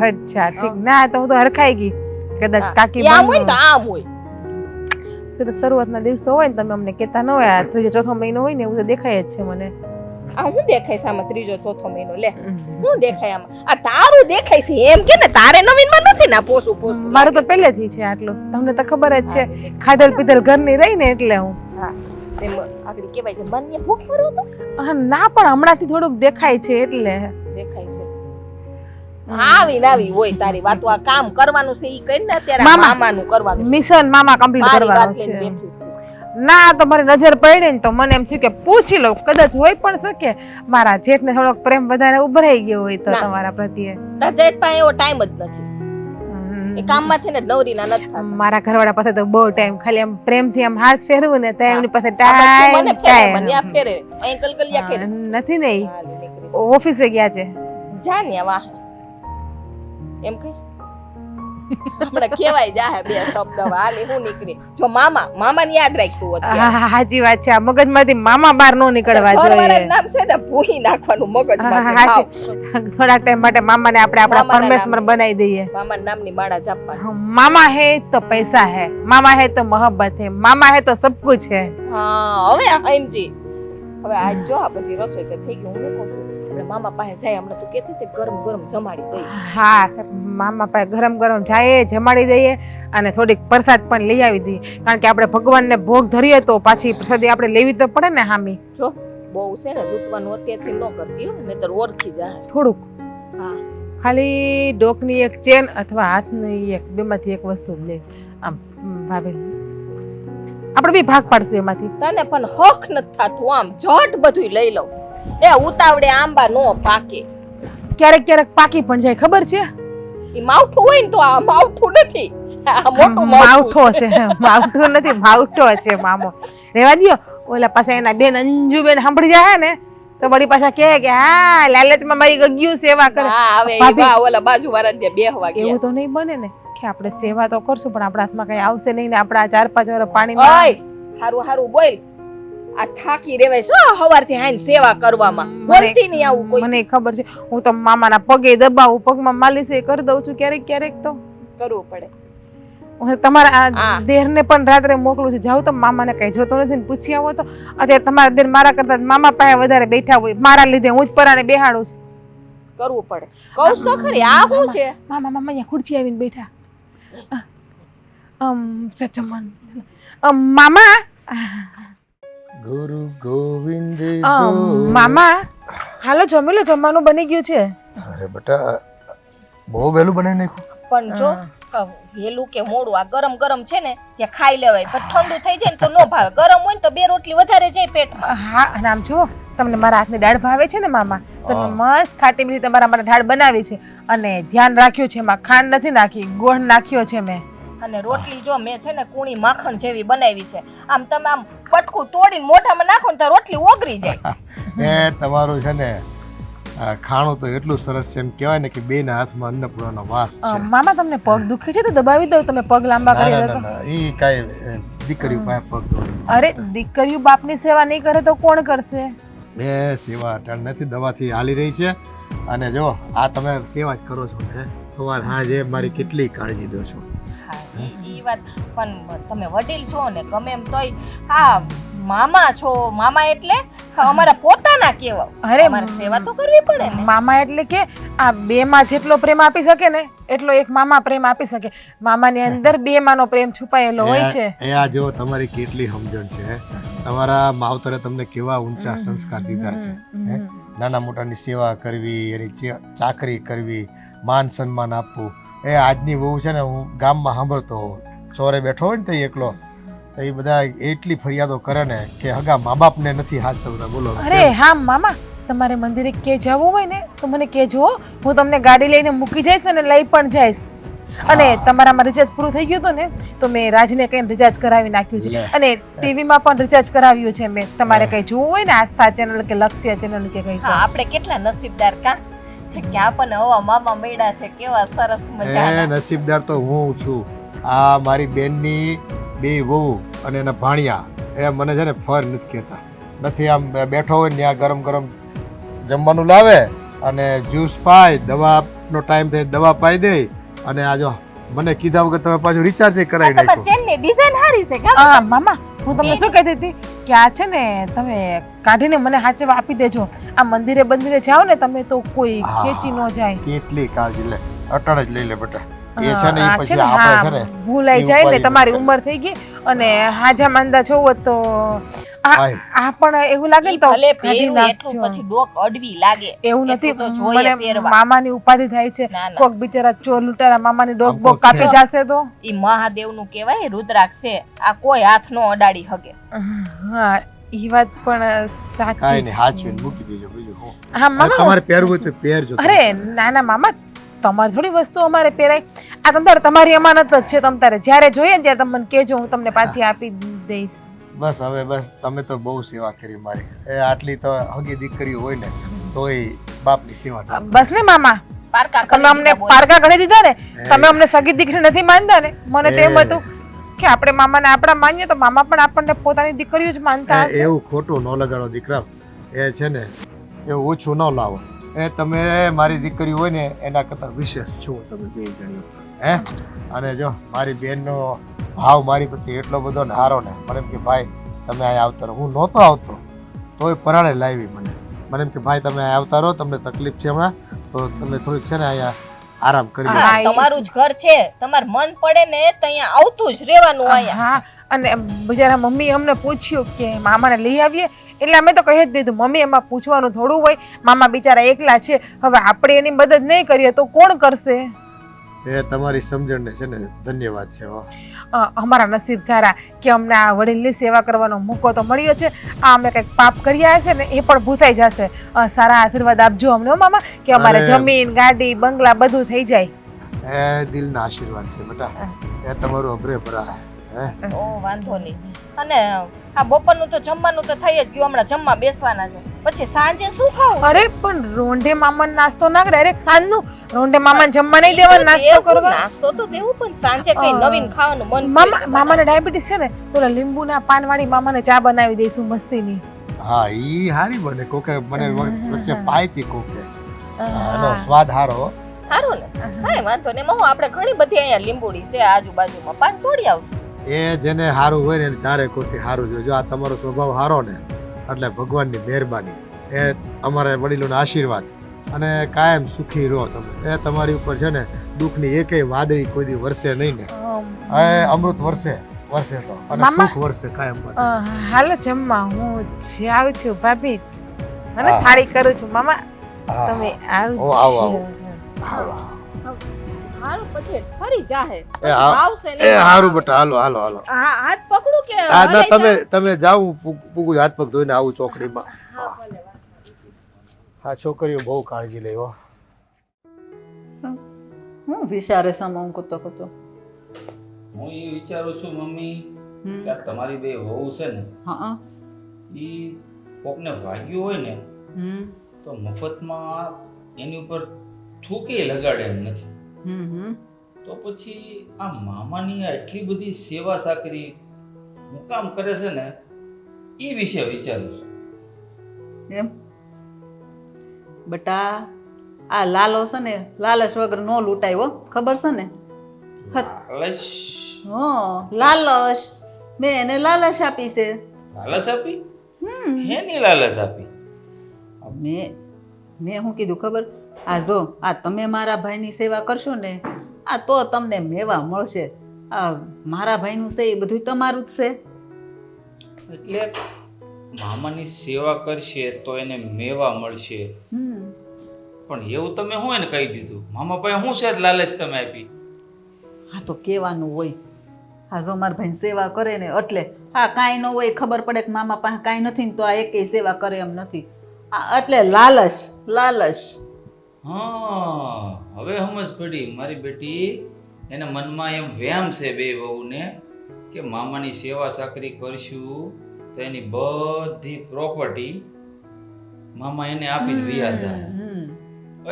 અચ્છા ઠીક. ના તો હું તો હરખાઈ ગઈ કદાચ કાકી આમ હોય ને તો આમ હોય. તો શરૂઆતના દિવસો હોય ને તમે અમને કહેતા ન હોય, આ 3-4 મહિનો હોય ને એવું તો દેખાય જ છે મને. આ હું દેખાય છે આમાં 3-4 મહિનો? લે હું દેખાય આમાં? આ તારું દેખાય છે એમ કે ને? તારે નવીનમાં નથી ને પોસું મારું તો પહેલેથી છે આટલું, તમને તો ખબર જ છે. ખાધેલ પીધેલ ઘરની રહી ને એટલે હું. તેમ આગળ કહેવાય છે બંને ભૂખ મરો તો ના પણ હમણાંથી થોડુંક દેખાય છે એટલે દેખાય છે આવી નાવી હોય તારી વાતો આ કામ કરવાનું છે ઈ કરીને અત્યારે મામા. મામાનું કરવાનું છે. મિશન મામા કમ્પ્લીટ મારી કરવાનું વાત લઈને છે બેઠી છું. ના તો મારી નજર પડી ને તો મને એમ થયું કે પૂછી લઉં કદાચ હોય પણ શકે મારા જેઠને થોડોક પ્રેમ વધારે ઉભરાઈ ગયો હોય તો ના. તમારા પ્રત્યે તારા જેઠ પાસે એવો ટાઈમ જ નથી એ કામમાંથી ને નવરીના નથી થતા. મારા ઘરવાળા પાસે તો બહુ ટાઈમ ખાલી આમ પ્રેમથી આમ હાથ ફેરવું ને તો એમની પાસે આ બધું મને ફેરે મને આ ટાઈમ ફેરે અહીં કલકલિયા ફેરે નથી ને ઈ. હાલ નીકળી. ઓફિસે ગયા છે જા ને વાહ એમ કઈ હમણાં કેવાય જાહે બે શબ્દ હાલે હું નીકળી જો મામાને યાદ રાખતું હા, હા, સાચી વાત છે આ મગજમાંથી મામા બહાર નો નીકળવા જોઈએ નામ છે ને ભૂહી નાખવાનું મગજ હા, હા, સાચી. થોડાક ટાઈમ માટે મામાને આપણે આપણા મામાના પરમેશ્વર નામ. બનાવી દઈએ મામા નામની માળા જાપવાની मामा है तो पैसा है मामा है તો मोहब्बत है मामा है तो सब कुछ है હા હવે સમજી હવે આજ જો આ બધી રસોઈ તો થઈ ગઈ હું કહું છું આપણે મામા પાસે જાય હમણાં તું કહેતી હતી ગરમ ગરમ જમાડી દઈ હા મામા પાસે ગરમ ગરમ જાય જમાડી દઈએ અને થોડીક પ્રસાદ પણ લઈ આવી દઈએ કારણ કે આપણે ભગવાનને ભોગ ધરીએ તો પાછી પ્રસાદી આપણે લેવી તો પડે ને હામી જો બહુ છે ને લૂંટવાનું અત્યારથી ન કરતી હો નહીતર ઓળખી જાય થોડુંક હા ખાલી ડોકની એક ચેન અથવા હાથની એક બેમાંથી એક વસ્તુ જ લે આમ ભાભી આપણે બી ભાગ પાડશું એમાંથી તને પણ હક નથી થાતું આમ જટ બધું લઈ લઉં એ ઉતાવળે આંબા નો પાકે ક્યારેક ક્યારેક પાકી પણ જાય ખબર છે ઈ માવઠું હોય ને તો આ માવઠું નથી આ મોટું માવઠો છે માવઠો નથી માવઠો છે મામો રેવા દ્યો ઓલા પાછા એના બેન અંજુબેન સાંભળી જાય ને તો વળી પાછા કહે કે હા લાલચમાં મારી ગગ્યું સેવા કરે હા હવે ઈ ભાભી. બા ઓલા બાજુવાળાને ત્યાં બેહવા એવું ગયા તો નહીં બને ને કે આપણે સેવા તો કરશું પણ આપણા હાથમાં કઈ આવશે નહીં ને આપણા 4-5 વર્ષ પાણી ઓય હારું હારું બોલ આ થાકી રેવાય શું હવારથી હાઈન સેવા કરવામાં બોલતી નહીં આવું કોઈ મને ખબર છે હું તો મામાના પગે દબાવું પગમાં માલિશ એ કરી દઉં છું ક્યારેક ક્યારેક તો કરવું પડે હું તમારા આ હા. દેરને પણ રાત્રે મોકલું છું જાવ તો મામાને કઈ જોતો નથી ને પૂછી આવો તો અત્યારે તમારા દેર મારા કરતા મામા પાસે વધારે બેઠા હોય મારા લીધે હું જ પરાને બેહાડું છું કરવું પડે કહું તો ખરી આ શું છે મામા મામા અહીંયા ખુરશી આવીને બેઠા સચમન મામા ગુરુ ગોવિંદ મામા હાલો જમી લો જમવાનું બની ગયું છે અરે બેટા બહુ વહેલું બનાવી નાખ્યું પણ જો વહેલું કે મોડું આ ગરમ ગરમ છે ને ત્યાં ખાઈ લેવાય પણ ઠંડુ થઈ જાય ને તો ન ભાવે ગરમ હોય ને તો બે રોટલી વધારે જાય પેટમાં હા અને આમ જુઓ તમને મારા હાથની દાળ ભાવે છે ને મામા તમે મસ્ત ખાટી મીઠી તમારા માટે દાળ બનાવી છે અને ધ્યાન રાખ્યું છે એમાં ખાંડ નથી નાખી ગોળ નાખ્યો છે મેં અને રોટલી જો મેં છે ને કૂણી માખણ જેવી બનાવી છે આમ તમે આમ પટકું તોડીને મોઢામાં નાખો ને તો રોટલી ઓગળી જાય એ તમારું છે ને આ ખાણું તો એટલું સરસ છે એમ કહેવાય ને કે બેના હાથમાં અન્નપૂર્ણાનો વાસ છે મામા તમને પગ દુખે છે તો દબાવી દઉં તમે પગ લાંબા ના, કરી ના, દો ના, ના, ઈ કાંઈ દીકરીઓ પાસે પગ દોડી અરે દીકરીઓ બાપની સેવા નહીં કરે તો કોણ કરશે બે સેવા અટાણ નથી દવાથી હાલી રહી છે અને જો આ તમે સેવા જ કરો છો ને સવાર હાજે મારી કેટલી કાળજી લો છો હા ઈ વાત પણ તમે વડીલ છો ને ગમે એમ તોય હા મામા છો મામા એટલે અમારા પોતાના કેવા અરે અમારે સેવા તો કરવી પડે ને મામા એટલે કે આ બે માં જેટલો પ્રેમ આપી શકે ને એટલો એક મામા પ્રેમ આપી શકે મામાની અંદર બે માનો પ્રેમ છુપાયેલો હોય છે એ આ જો તમારી કેટલી સમજણ છે તમારા માવતરે તમને કેવા ઊંચા સંસ્કાર દીધા છે હે? નાના મોટાની સેવા કરવી એની ચાકરી કરવી માન સન્માન આપવું એ આજની વહુ છે ને હું ગામમાં સાંભળતો હોઉં ચોરે બેઠો હોય ને તો એકલો તો એ બધા એટલી ફરિયાદો કરે ને કે હગા મા બાપને નથી હાથ સવતા બોલો અરે હા મામા તમારે મંદિરે કે જવું હોય ને તો મને કહેજો હું તમને ગાડી લઈને મૂકી જઈશ અને લઈ પણ જઈશ અને તમારામાં રિચાર્જ પૂરું થઈ ગયું હતું ને તો મેં રાજને કઈ રિચાર્જ કરાવી નાખ્યું છે અને ટીવીમાં પણ રિચાર્જ કરાવ્યું છે મેં તમારે કઈ જોવું હોય ને આસ્થા ચેનલ કે લક્ષ્ય ચેનલ કે કઈ હા આપણે કેટલા નસીબદાર કા કે આપણને હવા મામા મળ્યા છે કેવા સરસ મજાના નસીબદાર તો હું છું આ મારી બેનની બે વહુ અને એના ભાણિયા એ મને છે ને ફર નથી કહેતા નથી આમ બેઠો હોય ને ત્યાં ગરમ ગરમ જમવાનું લાવે અને જ્યુસ પાય દવાનો ટાઈમ થાય દવા પાઈ દે અને આ જો મને કીધા વગર તમે પાછું રિચાર્જ કરાવી તમારા નાખ્યો ચેનની ડિઝાઇન સારી છે કા હા મામા હું તમને શું કહેતી હતી કે આ છે ને તમે કાઢીને મને હાચવા આપી દેજો આ મંદિરે બંદિરે જાઓ ને તમે તો કોઈ હા. ખેંચી ન જાય કેટલી કાળજી લે અટાણ જ લઈ લે બેટા એ છે ને આ એ છે પછી ને, આપણે છે હા, ને ભૂલાઈ એ જાય ને ઉપાડી તમારી નાખે. ઉંમર થઈ ગઈ અને હાજા માંદા છો તો ભાઈ આ પણ એવું લાગે ને ઈ તો ભલે કાઢી પહેરવું એટલું નાખજો. પછી ડોક અડવી લાગે એવું નથી એટલું તો જોઈએ મને પહેરવા. મામાની ઉપાધિ થાય છે ના, ના. કોક બિચારા ચોર લૂંટારા મામાની ડોક આમ બોક તો કાપી છે. જશે તો ઈ મહાદેવનું કહેવાય રુદ્રાક્ષ છે આ કોઈ હાથ નો અડાડી હગે હા ઈ વાત પણ સાચી કાંઈ નહીં છે. હાચવીને મૂકી દેજો બીજું શું હા અને મામા તમારે પહેરવું હોય તો પહેરજો અરે ના ના મામા તમારી થોડી વસ્તુ અમારે પહેરાય આ તમ તારે તમારી અમાનત જ છે તમ તારે જ્યારે જોઈએ ને ત્યારે તમે મને કહેજો હું તમને પાછી આપી દઈશ બસ હવે બસ તમે તો બહુ સેવા કરી મારી એ આટલી તો હગી દીકરીઓ હોય ને તોય બાપની સેવા ના કરે. બસ ને મામા પારકા તમે કરી અમને દીધા બોલ. પારકા ગણી દીધા ને તમે અમને સગી દીકરી નથી માનતા ને મને તો એમ એ. હતું કે આપણે મામાને આપણા માનીએ તો મામા પણ આપણને પોતાની દીકરીઓ જ માનતા હશે. એવું ખોટું ન લગાડો દીકરા એ છે ને એવું ઓછું ન લાવો એ તમે મારી દીકરી હોય ને એના કરતાં વિશેષ છો તમે બે જણીઓ હે અને જો મારી બેનનો ભાવ મારી પ્રત્યે એટલો બધો ને હારો ને મને એમ કે ભાઈ તમે અહીંયા આવતા રહો હું નહોતો આવતો તોય પરાણે લાવી મને એમ કે ભાઈ તમે અહીંયા આવતા રહો તમને તકલીફ છે હમણાં તો તમે થોડીક છે ને અહીંયા આરામ કરી લો હા, તમારું જ ઘર છે તમાર મન પડે ને તો અહીંયા આવતું જ રહેવાનું અહીંયા હા અને બિચારા મમ્મી અમને પૂછ્યું કે મામાને લઈ આવીએ એટલે અમે તો કહી જ દીધું મમ્મી એમાં પૂછવાનું થોડું હોય મામા બિચારા એકલા છે હવે આપણે એની મદદ નહીં કરીએ તો કોણ કરશે એ તમારી સમજણને છે ને ધન્યવાદ છે હો અમારા નસીબ સારા કે અમને આ વડીલની સેવા કરવાનો મોકો તો મળ્યો છે આ અમે કંઈક પાપ કર્યા હશે ને એ પણ ભૂતાઈ જશે સારા આશીર્વાદ આપજો અમને હો મામા કે અમારે અરે. જમીન ગાડી બંગલા બધું થઈ જાય એ દિલના આશીર્વાદ છે બેટા એ તમારું અભરે ભરા હે ઓ વાંધો નહીં અને આ બપોરનું તો જમવાનું તો થઈ જ ગયું હમણાં જમવા બેસવાના છે પછી સાંજે શું ખાવું અરે પણ રોંઢે મામાને નાસ્તો ના કરે ડાયરેક્ટ સાંજનું રોંઢે મામાને જમવા નહીં દેવાનો નાસ્તો દેવું, કરવા નાસ્તો તો દેવું પણ સાંજે કઈ નવીન ખાવાનું મન મામાને ડાયાબિટીસ છે ને પેલા લીંબુના પાનવાળી મામાને ચા બનાવી દઈશું મસ્તીની હા ઈ હારી બને કોકે મને વચ્ચે પાઈતી કોકે એનો સ્વાદ હારો સારું ને કાંઈ વાંધો નહીં એમાં હું આપણે ઘણી બધી અહીંયા લીંબુડી છે આજુબાજુમાં પાન તોડી આવશું એ જેને હારું હોય ને એને ચારે કોટી હારું જોઈએ જો આ તમારો સ્વભાવ હારો ને એટલે ભગવાનની મહેરબાની એ અમારા વડીલોના આશીર્વાદ અને કાયમ સુખી રહો તમે એ તમારી ઉપર છે ને દુઃખની એકેય વાદળી કોઈ દી વરસે નહીં ને એ અમૃત વરસે તો અને મામા. સુખ વરસે કાયમ માટે હાલો જમવા હું જાઉં છું ભાભી મને હા. થાળી કરું છું મામા હા. તમે ઓ, આવો, આવજો આવો. સારું પછી ફરી જાહે એ હા- એ હારું બેટા હાલો હાલો હાલો હા હાથ પકડું કે હા ના હલાઈ તમે જાઓ પૂગું હાથ પગ ધોઈને આવું ચોકડીમાં હા છોકરીઓ બહુ કાળજી લે હો હું વિચારે સામા કૂતો કૂતો હું એ વિચારું છું મમ્મી કે આ તમારી બે વહુ છે ને હા એ કોકને વાગ્યું હોય ને હમ તો મફતમાં એની ઉપર થૂકે લગાડે એમ નથી હમ તો પછી આ મામાની આ એટલી બધી સેવા સાકરી હું કામ કરે છે ને એ વિશે વિચારું છું એમ બટા આ લાલો છે ને લાલચ વગર નો લૂંટાય હો ખબર છે ને લાલચ લાલચ મેં એને લાલચ આપી છે લાલચ આપી હેની લાલચ આપી મેં શું કીધું ખબર આ જો આ તમે મારા ભાઈની સેવા કરશો ને આ તો તમને મેવા મળશે આ મારા ભાઈનું છે એ બધું તમારું જ છે એટલે મામાની સેવા કરશે તો એને મેવા મળશે પણ એવું તમે હું એને કહી દીધું મામા પાસે શું છે લાલચ તમે આપી હા તો કહેવાનું હોય હા જો મારા ભાઈની સેવા કરે ને એટલે હા કાંઈ ન હોય ખબર પડે કે મામા પાસે કાંઈ નથી ને તો આ એકેય સેવા કરે એમ નથી એટલે લાલચ લાલચ હા હવે સમજ પડી મારી બેટી એના મનમાં એમ વ્યામ છે બે વહુને કે મામાની સેવા સાકરી કરશું તો એની બધી પ્રોપર્ટી મામા એને આપીને વ્યાજ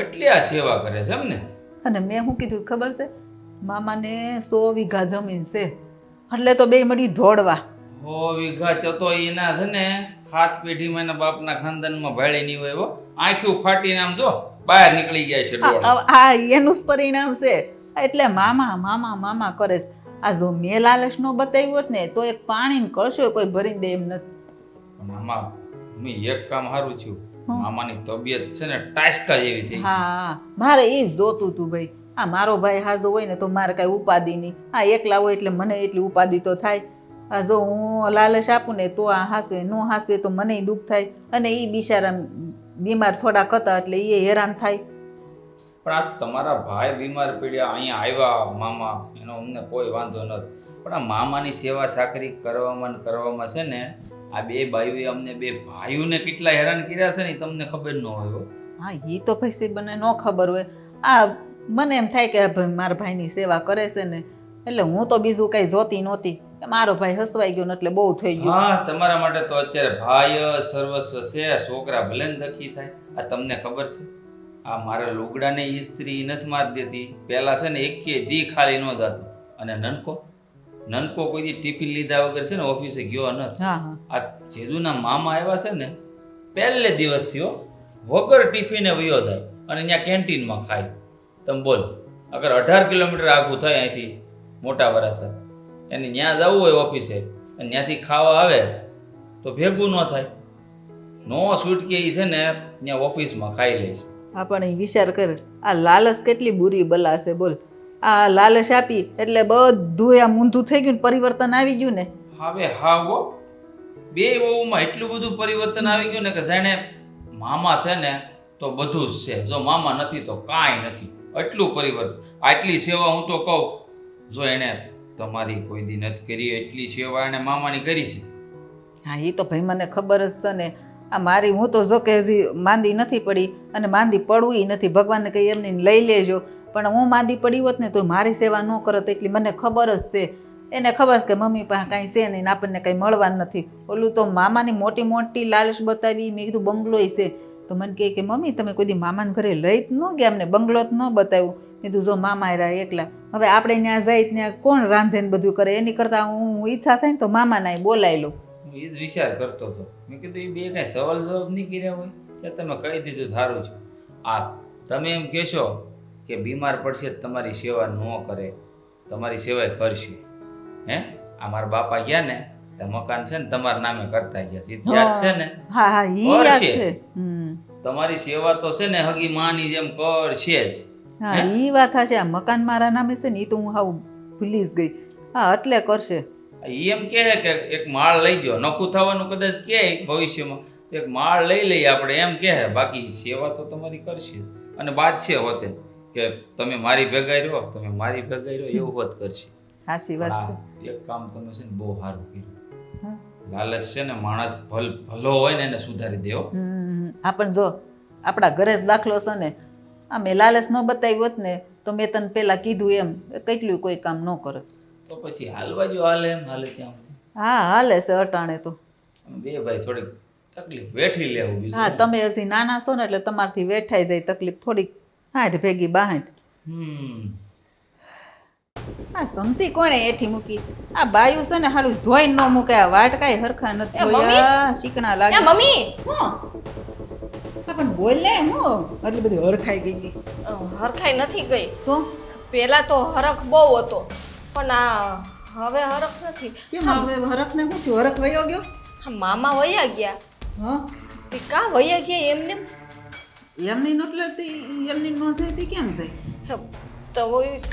એટલે આ સેવા કરે છે એમ ને અને મેં શું કીધું ખબર છે મામાને 100 વીઘા જમીન છે એટલે તો બે મળી દોડવા 100 વીઘા તો એના છે ને 7 પેઢીમાં એના બાપના ખાનદાનમાં ભાડે નહીં હોય હો આંખ્યું ફાટીને આમ જો બહાર નીકળી ગયા છે ડોળા આ એનું જ પરિણામ છે એટલે મામા મામા મામા કરે છે. આ જો મેં લાલચ નો બતાવ્યું હોત ને તો એક પાણીને કળશો કોઈ ભરીને દે એમ નથી મામા મેં એક કામ સારું થયું મામાની તબિયત છે ને ટાસકા જેવી થઈ હા મારે એ જ જોતું તું ભાઈ આ મારો ભાઈ હાજો હોય ને તો મારે કઈ ઉપાધિ નહીં આ એકલા હોય એટલે મને એટલી ઉપાધિ તો થાય આ જો હું લાલચ આપું ને તો આ હાસવે ન હાસવે તો મને દુઃખ થાય અને એ બિચારા બીમાર થોડાક હતા એટલે એ હેરાન થાય. પણ આ તમારા ભાઈ બીમાર પડ્યા અહીંયા આવ્યા મામા, એનો અમને કોઈ વાંધો નથી, પણ આ મામાની સેવા સાકરી કરવામાં છે ને આ બે બાઈઓએ અમને બે ભાઈઓને કેટલા હેરાન કર્યા છે ને ઈ તમને ખબર ન હોય હો. હા એ તો પછી મને ન ખબર હોય. આ મને એમ થાય કે મારા ભાઈની સેવા કરે છે ને એટલે હું તો બીજું કઈ જોતી નહોતી કે મારો ભાઈ હસવાઈ ગયો ને એટલે બહુ થઈ ગયું. હા, તમારા માટે તો અત્યારે ભાઈ સર્વસ્વ છે, છોકરા ભલે ને દખી થાય. આ તમને ખબર છે આ મારા લુગડાને ઇસ્ત્રી નથી મારી દેતી, પહેલા છે ને એકે દી ખાલી ન જતું. અને નનકો કોઈ દી ટિફિન લીધા વગર છે ને ઓફિસે ગયો નથી. હા હા આ જેદુના મામા આવ્યા છે ને પહેલે દિવસથી વગર ટિફિને વયો જાય અને ત્યાં કેન્ટીનમાં ખાય. તમે બોલ, અગર 18 કિલોમીટર આગું થાય અહીંથી મોટા વરાસા, એને ત્યાં જવું હોય ઓફિસે અને ત્યાંથી ખાવા આવે તો ભેગું ન થાય. નો છૂટકે એ છે ને ત્યાં ઓફિસમાં ખાઈ લે છે. હા પણ એ વિચાર કર આ લાલચ કેટલી બુરી બલા છે બોલ. આ લાલચ આપી એટલે બધું આ મૂંધું થઈ ગયું ને પરિવર્તન આવી ગયું ને. હવે હા હો, બે વહુમાં એટલું બધું પરિવર્તન આવી ગયું ને કે જાણે મામા છે ને તો બધું જ છે, જો મામા નથી તો કાંઈ નથી. એટલું પરિવર્તન, આટલી સેવા હું તો કહું, જો એને તમારી કોઈ દી નથી કરી એટલી સેવા એને મામાની કરી છે. હા એ તો ભાઈ મને ખબર જ છે ને. આ મારી હું તો જો કે હજી માંદી નથી પડી અને માંદી પડવું નથી. ભગવાનને કહી એમને લઈ લેજો, પણ હું માંદી પડી હોત ને તો મારી સેવા ન કરત એટલી મને ખબર જ છે. એને ખબર છે કે મમ્મી પાસે કાંઈ છે નહીં, આપણને કંઈ મળવાનું નથી. ઓલું તો મામાની મોટી મોટી લાલચ બતાવી. મેં કીધું બંગલોય છે તો મને કહે કે મમ્મી તમે કોઈ દી મામાને ઘરે લઈ જ ન ગયા, અમને બંગલો જ ન બતાવ્યું. મેં કીધું જો મામા રહ્યા એકલા, હવે આપણે ત્યાં જાય ત્યાં કોણ રાંધે ને બધું કરે, એની કરતાં હું ઈચ્છા થાય ને તો મામાને બોલાવી લઉં. હું એ જ વિચાર કરતો હતો. મેં કીધું એ બે કાંઈ સવાલ જવાબ નહીં કર્યા હોય ત્યાં તમે કહી દીધું સારું છે. આ તમે એમ કહેશો કે બીમાર પડશે તમારી સેવા ન કરે, તમારી સેવા કરશે. હે આ મારા બાપા ગયા ને તે મકાન છે ને તમારા નામે કરતા ગયા છે, યાદ છે ને? હા હા ઈ યાદ છે. તમારી સેવા તો છે ને હગી માની જેમ કરશે જ. હા ઈ વાત છે. આ મકાન મારા નામે છે ને ઈ તો હું હાવ ભૂલી જ ગઈ. હા એટલે કરશે. ઈ એમ કહે કે એક માળ લઈ ગયો, નખું થવાનું કદાચ કહે ભવિષ્યમાં તો એક માળ લઈ લઈએ આપણે એમ કહે, બાકી સેવા તો તમારી કરશે. અને વાત છે હોતે કે તમે મારી ભેગા રહ્યો, તમે મારી ભેગા રહ્યો એવું હોત કરશે. સાચી વાત છે. એક કામ તમે છે ને બહુ સારું કર્યું. લાલચ છે ને માણસ ભલો હોય ને એને સુધારી દેવો. આપણ જો આપણા ઘરે જ દાખલો છે ને, આ મેં લાલચ ન બતાવી હોત ને તો મેં તને પેલા કીધું એમ કેટલું કોઈ કામ ન કરે. તો પછી હાલવા જો હાલે એમ હાલે ત્યાં. હા હાલે છે અટાણે તો. બે ભાઈ થોડીક તકલીફ વેઠી લેવું. બીજું હા તમે હજી નાના છો ને એટલે તમારથી વેઠાઈ જાય તકલીફ થોડીક હાઠ ભેગી બાહાઠ. આ સમસી કોણે એઠી મૂકી? આ બાયું છે ને હાલું ધોઈ ન મૂકે. આ વાટ કાંઈ હરખા નથી ધોયા, શીકણા લાગે. મમ્મી પણ બોલ ને હું એટલી બધી હરખાઈ ગઈ હતી. હરખાઈ નથી ગઈ તો પેલા તો હરખ બહુ હતો પણ આ હવે હરખ નથી. કેમ હવે હરખ ને શું થયું? હરખ વયો ગયો? મામા વયા ગયા. હા તે કા વયા ગયા એમને? એમની એટલે એમની નો જઈતી કેમ જાય? તો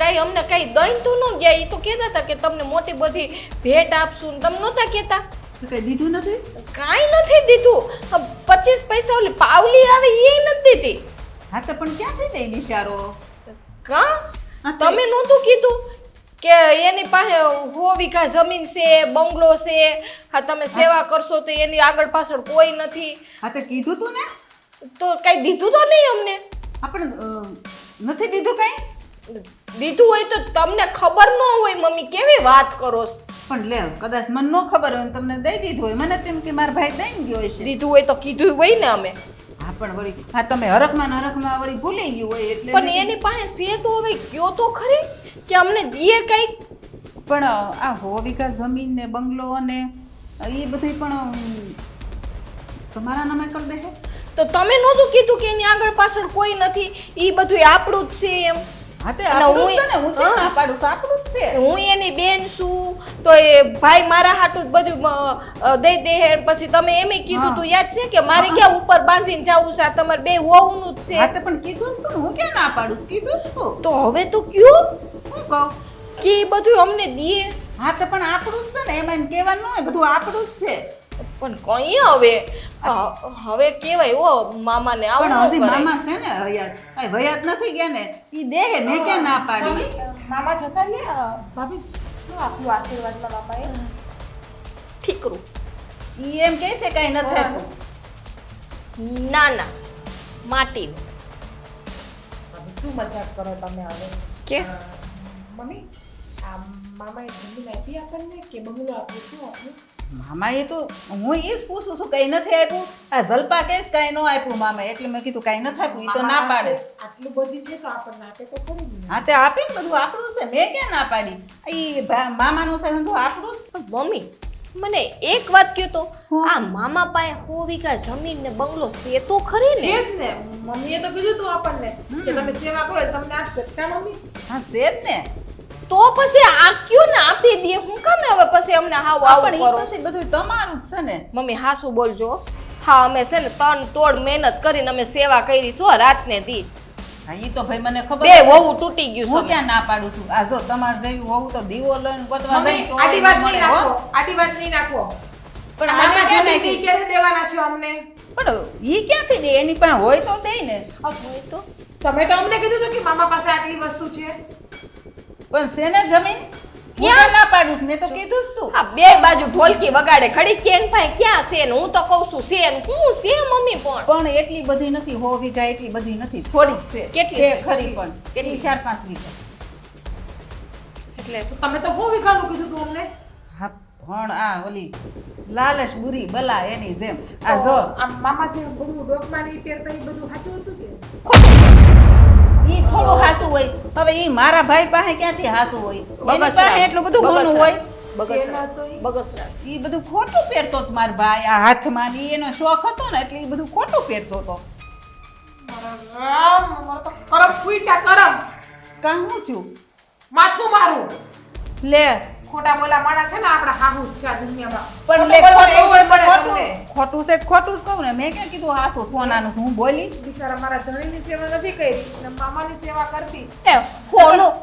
કઈ અમને કઈ દઈને તો ન ગયા. એ તો કહેતા હતા કે તમને મોટી બધી ભેટ આપશું ને તમે નહોતા કહેતા? કઈ દીધું નથી? કાંઈ નથી દીધું. 25 પૈસા ઓલી પાવલી આવે એ નથી દીધી. હા તો પણ ક્યાંથી દે બિચારો? કા તમે નહોતું કીધું કે એની પાસે 100 વીઘા જમીન છે, બંગલો છે, હા તમે સેવા કરશો તો એની આગળ પાછળ કોઈ નથી. હા તો કીધું તું ને તો કઈ દીધું તો નહીં અમને? આપણે નથી દીધું કઈ? દીધું હોય તો તમને ખબર ન હોય મમ્મી, કેવી વાત કરો છો? પણ લે કદાચ મને ન ખબર હોય તમને દઈ દીધું હોય. મને તેમ કે મારા ભાઈ દઈને ગયો છે. દીધું હોય તો કીધું હોય ને અમે. હા પણ વળી હા તમે હરખમાં વળી ભૂલી ગયું હોય એટલે. પણ એની પાસે છે તો હવે કયો તો ખરી કે અમને દીએ કઈ. પણ આ 100 વીઘા જમીન ને બંગલો અને એ બધું પણ તમારા નામે કરી દે છે? તો તમે નહોતું કીધું કે એની આગળ પાછળ કોઈ નથી, એ બધું આપણું જ છે એમ? હા તે આપણું જ છે ને. હું કેમ ના પાડું છું? આપણું જ છે. હું એની બેન છું તો એ ભાઈ મારા હાટું જ બધું દઈ દે. પછી તમે એમ કીધું તું યાદ છે કે મારે ક્યાં ઉપર બાંધીને જવું છે? આ તમારે બે વહુનું જ છે. હા તો પણ કીધું જ તું. હું કેમ ના પાડું? કીધું જ તું. તો હવે તો કયો હું કહું કે એ બધું અમને દીએ. હા તો પણ આપણું જ છે ને, એમાં એમ કહેવાનું ન હોય, બધું આપણું જ છે. પણ કઈ હવે હવે કેવાય ઓ મામાને આવું પણ ન હજી કરાય. મામા છે ને હયાત, કઈ વયાત નથી ગયા ને, ઈ દેહે મેં ક્યાં ના પાડી. મમ્મી, મામા જતા રહ્યા. ભાભી શું આપ્યું આશીર્વાદમાં મામાએ? ઠીકરું. ઈ એમ કહે છે કઈ નથી આપ્યું. ના ના માટીનું. ભાભી શું મજાક કરો તમે હવે? કે મમ્મી, આ મામાએ જમીન આપી આપણને કે બંગલો આપ્યો? શું આપ્યું? મામાએ તો હું ઈ જ પૂછું છું, કઈ નથી આપ્યું. આ જલપા કહેશ કઈ ન આપ્યું મામાએ, એટલે મેં કીધું કઈ નથી આપ્યું. ઈ તો ના પાડે છે. આટલું બધી છે તો આપણને આપે તો ખરી ને. હા તે આપીને બધું આપણું છે, મેં ક્યાં ના પાડી. ઈ મામાનું છે બધું આપણું જ છે. મમ્મી મને એક વાત કહો તો, આ મામા પાસે 100 વીઘા જમીન ને બંગલો છે તો ખરી છે ને? જ ને. મમ્મીએ તો કીધું તું આપણને કે તમે સેવા કરો એટલે તમને આપશે. કા મમ્મી? હા છે જ ને. તો પછી આ કયું ને આપી દે, હું કામે હવે પછી અમને હાવ આવું પણ ઈ કરો? પછી બધું તમારું જ છે ને. મમ્મી હાસુ બોલજો. હા અમે છે ને તન તોડ મહેનત કરીને અમે સેવા કરી છો રાત ને દી. હા ઈ તો ભાઈ મને ખબર બે છે. વહુ તૂટી ગયું હું છે. ક્યાં ના પાડું છું. આ જો તમાર જેવી વહુ તો દીવો લઈને ગોતવા મમ્મી, જાય તો આટી વાત મળે, નહીં હો. નાખો. આટી વાત નહીં નાખો. પણ મામા મને ક્યાં જમીન નાખી? ઈ ક્યારે દેવાના છે અમને? પણ ઈ ક્યાંથી દે? એની પાસે હોય તો દે ને. હોય તો તમે તો અમને કીધું હતું કે મામા પાસે આટલી વસ્તુ છે. પણ શેને જમીન? હું ક્યાં? ક્યાં ના પાડું છું? મેં તો કીધું જ તું. આ બે બાજુ ઢોલકી વગાડે ખડી કેન ભાઈ ક્યાં છે ને હું તો કહું છું છે ને હું છે મમ્મી પણ પણ એટલી બધી નથી, 100 વીઘા એટલી બધી નથી, થોડીક છે. કેટલી છે છે? ખરી પણ કેટલી? કેટલી 4-5 વીઘા. એટલે તમે તો બહુ વીઘાનું કીધું હતું અમને. હા પણ આ ઓલી લાલચ બુરી બલા એની જેમ. આ જો આ મામા જે બધું ડોકમાં ને ઈ પહેરતા ઈ બધું સાચું હતું કે? ઈ થોડું હાસું હોય. હવે ઈ મારા ભાઈ પાસે ક્યાંથી હાસું હોય? એની પાસે એટલું બધું હોનું હોય. બગસરા જેના તો ઈ- બગસરા ઈ બધું ખોટું પહેરતો હતો મારો ભાઈ. આ હાથમાં ને ઈ એનો શોખ હતો ને એટલે ઈ બધું ખોટું પહેરતો હતો. મારા રામ, મારા તો કરમ ફૂટ્યા કરમ. કાં હું થયું? માથું મારું. લે ખોટા બોલા માણા છે ને આપણા હાહુ જ છે આ દુનિયામાં. પણ ખોટું લે બોલવાનું એવું જ પડે ખોટું તમને. ખોટું છે તો ખોટું જ કહું ને. મેં ક્યાં કીધું હાસું સોનાનું હું બોલી? બિચારા મારા ધણીની સેવા નથી કરી અને મામાની સેવા કરતી. એ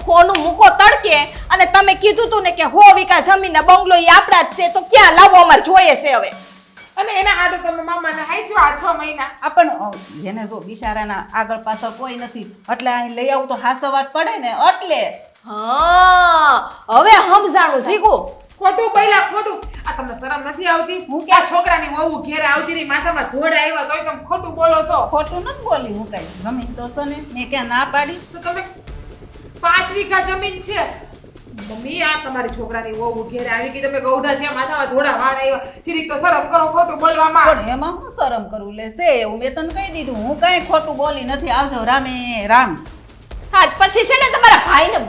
હોનું મૂકો તડકે અને તમે કીધું તું ને કે 100 વીઘા જમીન ને બંગલો ઈ આપડા જ છે તો ક્યાં લાવો અમારે જોઈએ છે હવે. અને એના હાટુ તમે મામાને હાઈજો આ 6 મહિના. આ પણ એને જો બિચારાના આગળ પાછળ કોઈ નથી એટલે અહીં લઈ આવું તો હાસવાત પડે ને એટલે. હા હવે સમજાણું શીખું. ખોટું બોલ્યા ખોટું. આ તમને શરમ નથી આવતી? હું ક્યાં? આ છોકરાની વહુ ઘેરે આવતી રહી માથામાં ધોળ આવ્યા તોય તમે ખોટું બોલો છો. ખોટું નથી બોલી હું કઈ. જમીન તો છે ને, મેં ક્યાં ના પાડી? તો તમે 5 વીઘા જમીન છે. મમ્મી આ તમારી છોકરાની વહુ ઘેરે આવી ગઈ તમે ગૌઢા થયા માથામાં ધોળા વાળ આવ્યા. જીરીક તો શરમ કરો ખોટું બોલવામાં. પણ એમાં હું શરમ કરું લે છે એવું મેં તને કહી દીધું. હું કાંઈ ખોટું બોલી નથી. આવજો રામે રામ. હા પછી છે ને તમારા ભાઈને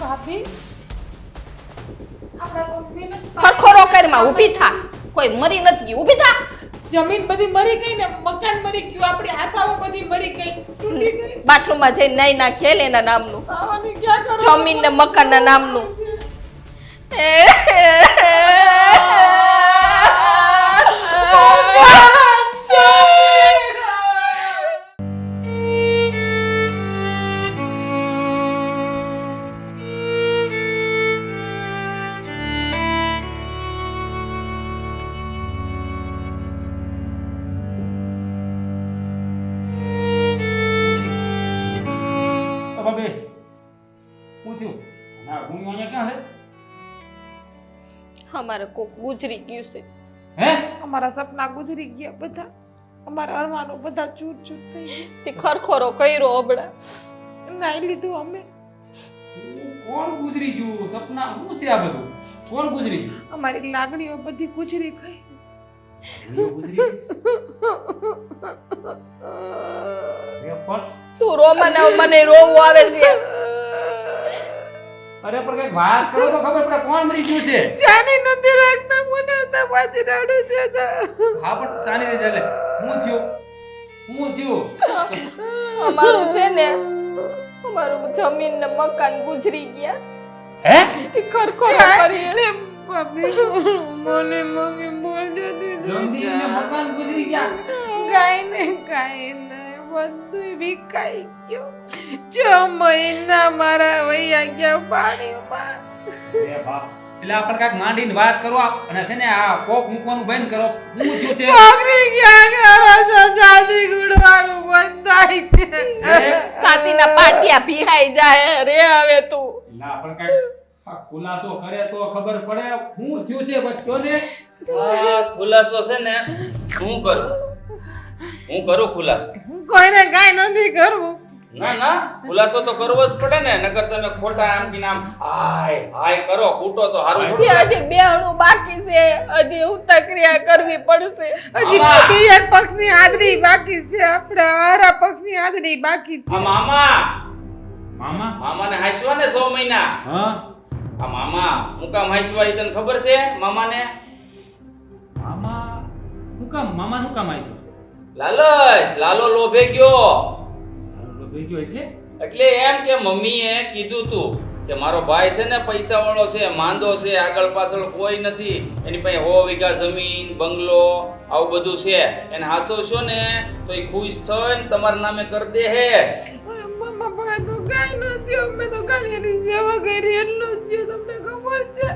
ભાભી આપણા તો મહેનત ખરખરો કરીમાં ઊભી થા. કોઈ મરી નથી ગઈ ઊભી થા. જમીન બધી મરી ગઈ ને મકાન મરી ગયું આપણી આશાઓ બધી મરી ગઈ તૂટી ગઈ. બાથરૂમમાં જઈને નાઈ નાખીએ લે એના નામનું આવાની ક્યાં કરો? જમીન ને મકાનના નામનું. બાબે શું થયું? ના ગુણિયો અહીંયા ક્યાં છે? અમારે કોક ગુજરી ગયું છે. હે? અમારા સપના ગુજરી ગયા બધા. અમારા અરમાનો બધા ચૂર ચૂર થઈ ગયા. તે ખરખરો કર્યો હમણાં. નાઈ લીધું અમે. કોણ ગુજરી ગયું? સપના શું છે આ બધું? કોણ ગુજરી ગયું? અમારી લાગણીઓ બધી ગુજરી ગઈ. ગુજરી ગયું? અરે પણ તું રોમાના મને રોવું આવે છે. અરે પણ કઈક વાત કરો તો ખબર પડે કોણ મરી ગયું છે. જાની નથી રાખતા મને તો પાછી રડું છે તો. હા પણ ચાલી રહી ચાલે. શું થયું? શું થયું? અમારું છે ને અમારું જમીન ને મકાન ગુજરી ગયા. હે? તે ખરખરો કરી અરે ભાભી મને મગી બોલજો દીધું જમીન ને મકાન ગુજરી ગયા. ગાય ને ગાય ને બધું વિકાઈ ગયું. 6 મહિના મારા વૈયા ગયા પાણીમાં. એ બાપ એટલે આપણે કાંઈક માંડીને વાત કરો અને છે ને આ કોક મૂકવાનું બંધ કરો. શું થયું છે? છોકરી ક્યાં કરો છો? જાદી ગુડવાનું બંધ થાય છે. સાતીના પાટિયા ભીહાઈ જાય રે હવે તું. એટલે આપણે કાંઈક આ ખુલાસો કરે તો ખબર પડે શું થયું છે બચ્ચો ને. આ ખુલાસો છે ને હું કરું ખુલાસો. કોઈને કાંઈ નથી કરવું. ના ના ખુલાસો તો કરવો જ પડે ને, નકર તમે ખોટા આમ કે નામ હાય હાય કરો કૂટો તો હારું થોડું લાગે. હજી બેહણું બાકી છે, હજી ઉત્તક્રિયા કરવી પડશે. હજી મામા! પિયર પક્ષની હાજરી બાકી છે, આપણે હારા પક્ષની હાજરી બાકી છે. આ મામા મામા મામાને હાંસવા ને 6 મહિના. હા આ મામા હું કામ હાંસવા ઈ તને ખબર છે મામાને? મામા શું કામ આવી છે? લાલચ લાલો લોભે ગયો. લોભી ગયો એટલે એટલે એમ કે મમ્મીએ કીધું તું કે મારો ભાઈ છે ને પૈસા વાળો છે, માંદો છે, આગળ પાછળ કોઈ નથી, એની પાસે 100 વીઘા જમીન બંગલો આવું બધું છે, એને હાસવશો ને તો એ ખુશ થઈને તમારા નામે કરી દે હે. અરે મમ્મા પાસે તો કાંઈ નથી, અમે તો ખાલી એની સેવા કરી એટલું જ થયું. તમને ખબર છે,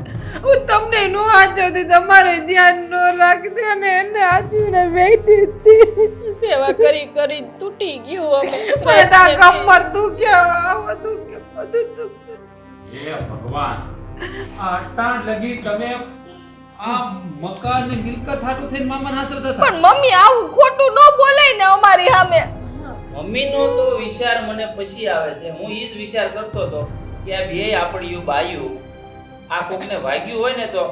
હું તમને નો હાચવતી, તમારે ધ્યાન નો રાખતી અને એને હાચવીને બેઠી હતી. સેવા કરી કરી તૂટી ગયું મને તો આ કમર દુખે, આ દુખે, બધું દુખે. હે ભગવાન આ અટાણ લગી તમે આ મકાન ને મિલકત હાટું થઈને મામાને હાસરતા હતા. પણ મમ્મી આવું ખોટું ન બોલાય ને અમારી સામે. મમ્મીનો તો વિચાર મને પછી આવે છે. હું ઈ જ વિચાર કરતો હતો કે આ બે આપણીયું બાયું આ કોકને વાગ્યું હોય ને તો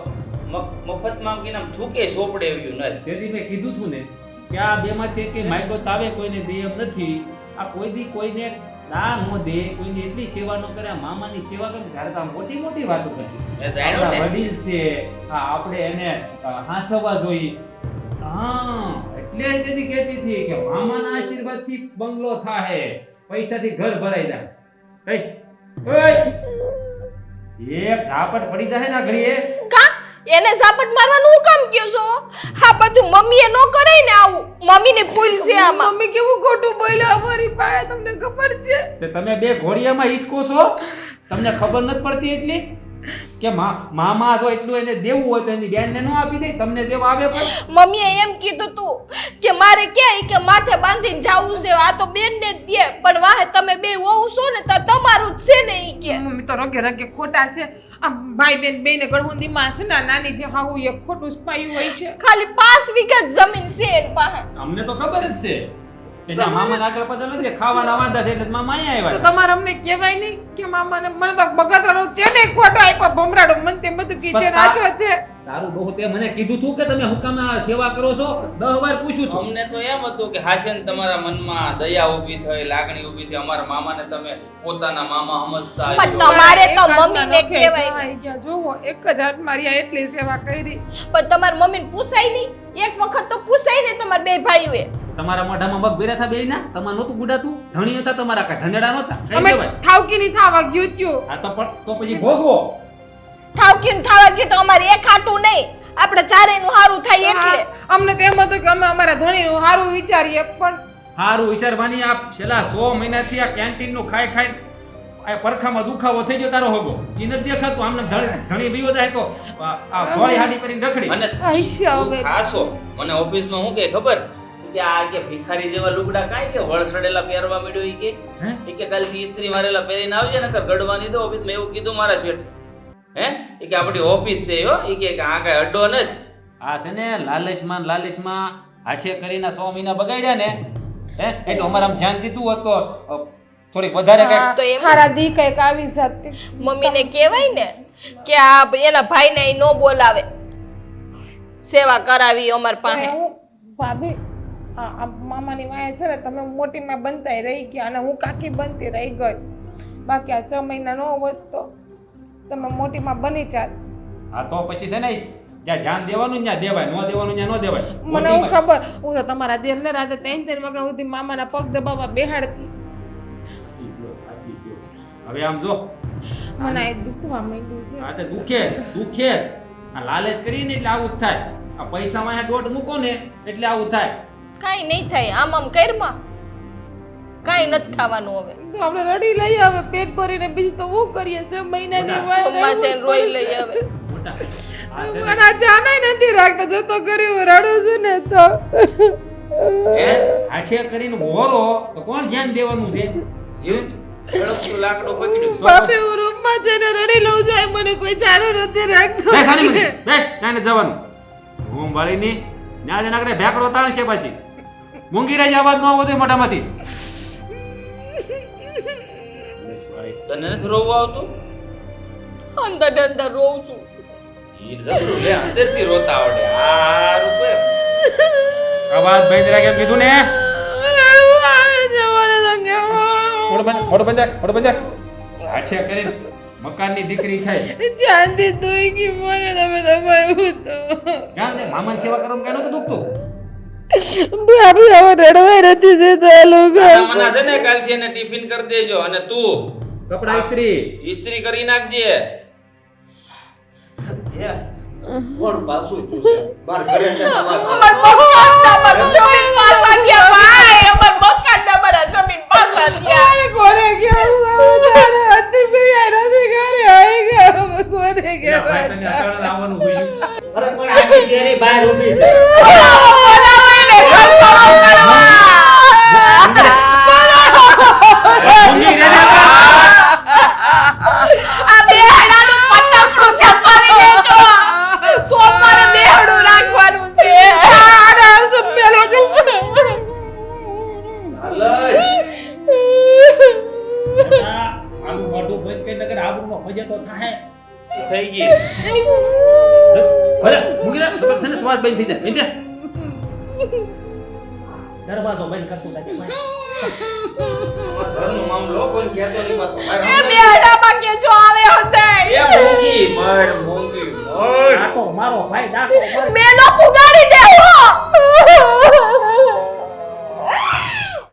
મફતમાં આમ કે આમ થૂકે સોપડે એવું નથી. તેથી મેં કીધું તું ને કે આ બેમાંથી કે માયકો તાવે કોઈને દે એમ નથી. આ કોઈ દી કોઈને ના નો દે, કોઈની એટલી સેવા ન કરે. આ મામાની સેવા કરે ત્યારે તો આમ મોટી મોટી વાતો કરી. મેં જાણ્યું ને. આપણા વડીલ છે, આપણે એને હાંસવવા જોઈએ. હા એટલે જ કદી કહેતી હતી કે મામાના આશીર્વાદથી બંગલો થાહે, પૈસાથી ઘર ભરાઈ જાય. એક ઝાપટ પડી જાય ના ઘડીએ. કા એને ઝાપટ મારવાનું હું કામ કયો છો? હા બધું મમ્મીએ ન કરાય ને આવું. મમ્મીની ભૂલ છે આમાં. મમ્મી કેવું ખોટું બોલ્યા અમારી પાસે, તમને ખબર છે? તે તમે બે ઘોડિયામાં હિસકો છો, તમને ખબર નથી પડતી એટલી કે મામા જો એટલું એને દેવું હોય તો એની બેનને ન આપી દે, તમને દેવા આવે પણ. મમ્મીએ એમ કીધું તું કે મારે ક્યાંય કે માથે બાંધીને જાવું છે, આ તો બેનને જ દે, પણ વાહે તમે બે વહુ છો ને તો તમારું જ છે ને ઈ કે. મમ્મી તો રગે રગે ખોટા છે. આ ભાઈ બેન બેને ગળહુંદીમાં છે ને આ નાની જે હાહુ એ ખોટું સ્પાયું હોય છે. ખાલી 5 વીઘા જમીન છે એની પાસે. અમને તો ખબર જ છે કે જ્યાં મામાને આગળ પાછળ નથી, ખાવાના વાંધા છે એટલે મામા અહીંયા તો આવ્યા. તમારે અમને કહેવાય નહીં કે મામાને મને તો બગાતરાનો છે ને ખોટો આપ્યો ભમરાડો, મને તે બધું કિચન આચો છે. તારું બહુ તે મને કીધું તું કે તમે હુકામ સેવા કરો છો, 10 વાર પૂછ્યું તું. અમને તો એમ હતું કે હાસેન તમારા મનમાં દયા ઊભી થઈ, લાગણી ઊભી થઈ, અમારા મામાને તમે પોતાના મામા સમજતા પણ હશો. તમારે તો એક હાથમાં મમ્મીને નખે કહેવાય ધરાઈ ગયા. જોવો એક જ હાથ મારી આ એટલી સેવા કરી. પણ તમારી મમ્મીને પૂછાય નહીં? એક વખત તો પૂછાય ને તમારા બે ભાઈઓએ. તમારા મોઢામાં મગ ભેરા થા બેયના, તમાર નહોતું ગુડાતું, ધણી હતા તમારા, કા ધનેડા નહોતા, કઈ અમે કહેવાય. ઠાવકી ની થાવા ગયું ત્યું. આ તો પણ તો પછી ભોગવો. ઠાવકીને થાવા ગયું તો અમારે એક હાટું નહીં, આપણે ચારેયનું હારું થાય એટલે. અમને તો એમ હતું કે અમે અમારા ધણીનું સારું વિચારીએ, પણ હારું વિચારવાની આ છેલ્લા 100 મહિનાથી આ કેન્ટીન નું ખાઈ ખાઈ આ પરખામાં દુખાવો થઈ ગયો તારો હોગો. ઈ નથી દેખાતું આમને ધણી બીવો જાય તો આ ગોળી હાડી કરીને રખડી. અને આઈશા તું હવે ખાસો મને ઓફિસમાં હું કે ખબર કે આ કે ભિખારી જેવા લુગડા કાંઈ કે વળસડેલા પહેરવા માંડ્યો ઈ કે હે? ઈ કે કાલથી ઇસ્ત્રી મારેલા પહેરીને આવજે નકર ગડવાની દો ઓફિસમાં, એવું કીધું મારા શેઠે. હે ઈ કે આપણી ઓફિસ છે હો, ઈ કે આ કાંઈ અડ્ડો નથી. આ છે ને લાલચમાં હાથે કરીને 100 મહિના બગાડ્યા ને, હે એટલે અમારે આમ ધ્યાન દીધું હોત તો થોડીક વધારે કઈ તો એમ હારા દી કઈક આવી જાત કે મમ્મીને કહેવાય ને કે આ એના ભાઈને ઈ નો બોલાવે, સેવા કરાવી અમાર પાસે. હું ભાભી આ મામાની વાય છે ને તમે મોટીમાં બનતાય રહી ગયા અને હું કાકી બનતી રહી ગઈ. બાકી આ 6 મહિના નો હોત તો તમે મોટીમાં બની જાત. હા તો પછી છે ને જ્યાં ધ્યાન દેવાનું ત્યાં દેવાય, ન દેવાનું ત્યાં ન દેવાય. મને હું ખબર, હું તો તમારા દેરને રાતે 3 વાગ્યા સુધી મામાના પગ દબાવવા બેહાડતી. હવે આમ જો મને આ દુખવા માંડ્યું છે. આ તો દુખે જ. આ લાલચ કરીને એટલે આવું જ થાય. આ પૈસામાં દોઢ મૂકો ને એટલે આવું થાય. કાઈ નહીં થાય, આમ આમ કરમાં કાંઈ નથી થવાનું હવે તો આપણે રડી લઈએ હવે પેટ ભરીને બીજું તો શું કરીએ છે મહિનાની વાર મમ્મા જઈને રોઈ લઈ હવે મોટા આ છે ને, મને આ જાનાય નથી રાખતો જતો કર્યો રડું છું ને તો આ છે કરીને હોરો તો કોણ ધ્યાન દેવાનું છે જીવત સળગતું લાકડું પકડ્યું બાપે હું રૂમમાં જઈને રડી લઉં છું એ મને કોઈ ચાલુ નથી રાખતો બે સાની મને બે કાંઈ નથી જવાનું રૂમ વાળીની ત્યાં જઈને આગળ ભેકડો તાણ છે પાછી મૂંગી રહી અવાજ ન આવવો જોઈએ મોઢામાંથી તને નથી રોવું આવતું અંદર અંદર રોઉં છું ઈ જબરું લે અંદરથી રોતા આવડે આ રૂપે અવાજ બંધ રાખ એમ કીધું ને રડવું આવે છે મને તો કેવું મોઢું બંધ આ છે કરીને મકાનની દીકરી થાય જાનથી ધોઈ ગઈ મને તમે દબાવ્યું તો ક્યાં છે મામાની સેવા કરવામાં ક્યાં નતું દુખતું ભાભી હવે રડવાય નથી દેતા લોકો મના છે ને કાલથી એને ટિફિન કરી દેજો અને તું કપડા ઇસ્ત્રી ઇસ્ત્રી કરી નાખજે કોણ પાછું જોશે બાર ઘરે ને અમાર મકાનના જમીન પાસા ગયા ભાઈ અમાર મકાનના મારા જમીન પાસા ગયા અરે કોને ગયા તારે હતી પ્રિયા નથી ઘરે આવી ગયા હવે કોને ગયા પાછા આવવાનું હોય અરે પણ આખી શેરી બહાર ઊભી છે મૂંગી રહે આ બેહડાનું પતંગડું છપાવી લેજો સોમવારે બેહડું રાખવાનું છે આડા પેલો જો આનું મોઢું બંધ કરીને નગર આબરૂમાં ફજે તો થાય થઈ ગઈ અરે મૂંગી રહે તને શ્વાસ બંધ થઈ જાય બંધ દરવાજો બંધ કરતું લાગે ઘરનો મામલો કોઈ કહેતો નહીં પાછો એ બેહડામાં કે જો આવે હોતે એ મોંઘી મર મોંઘી મર ડાકો મારો ભાઈ ડાકો મારો મેલો પુગાડી દેવો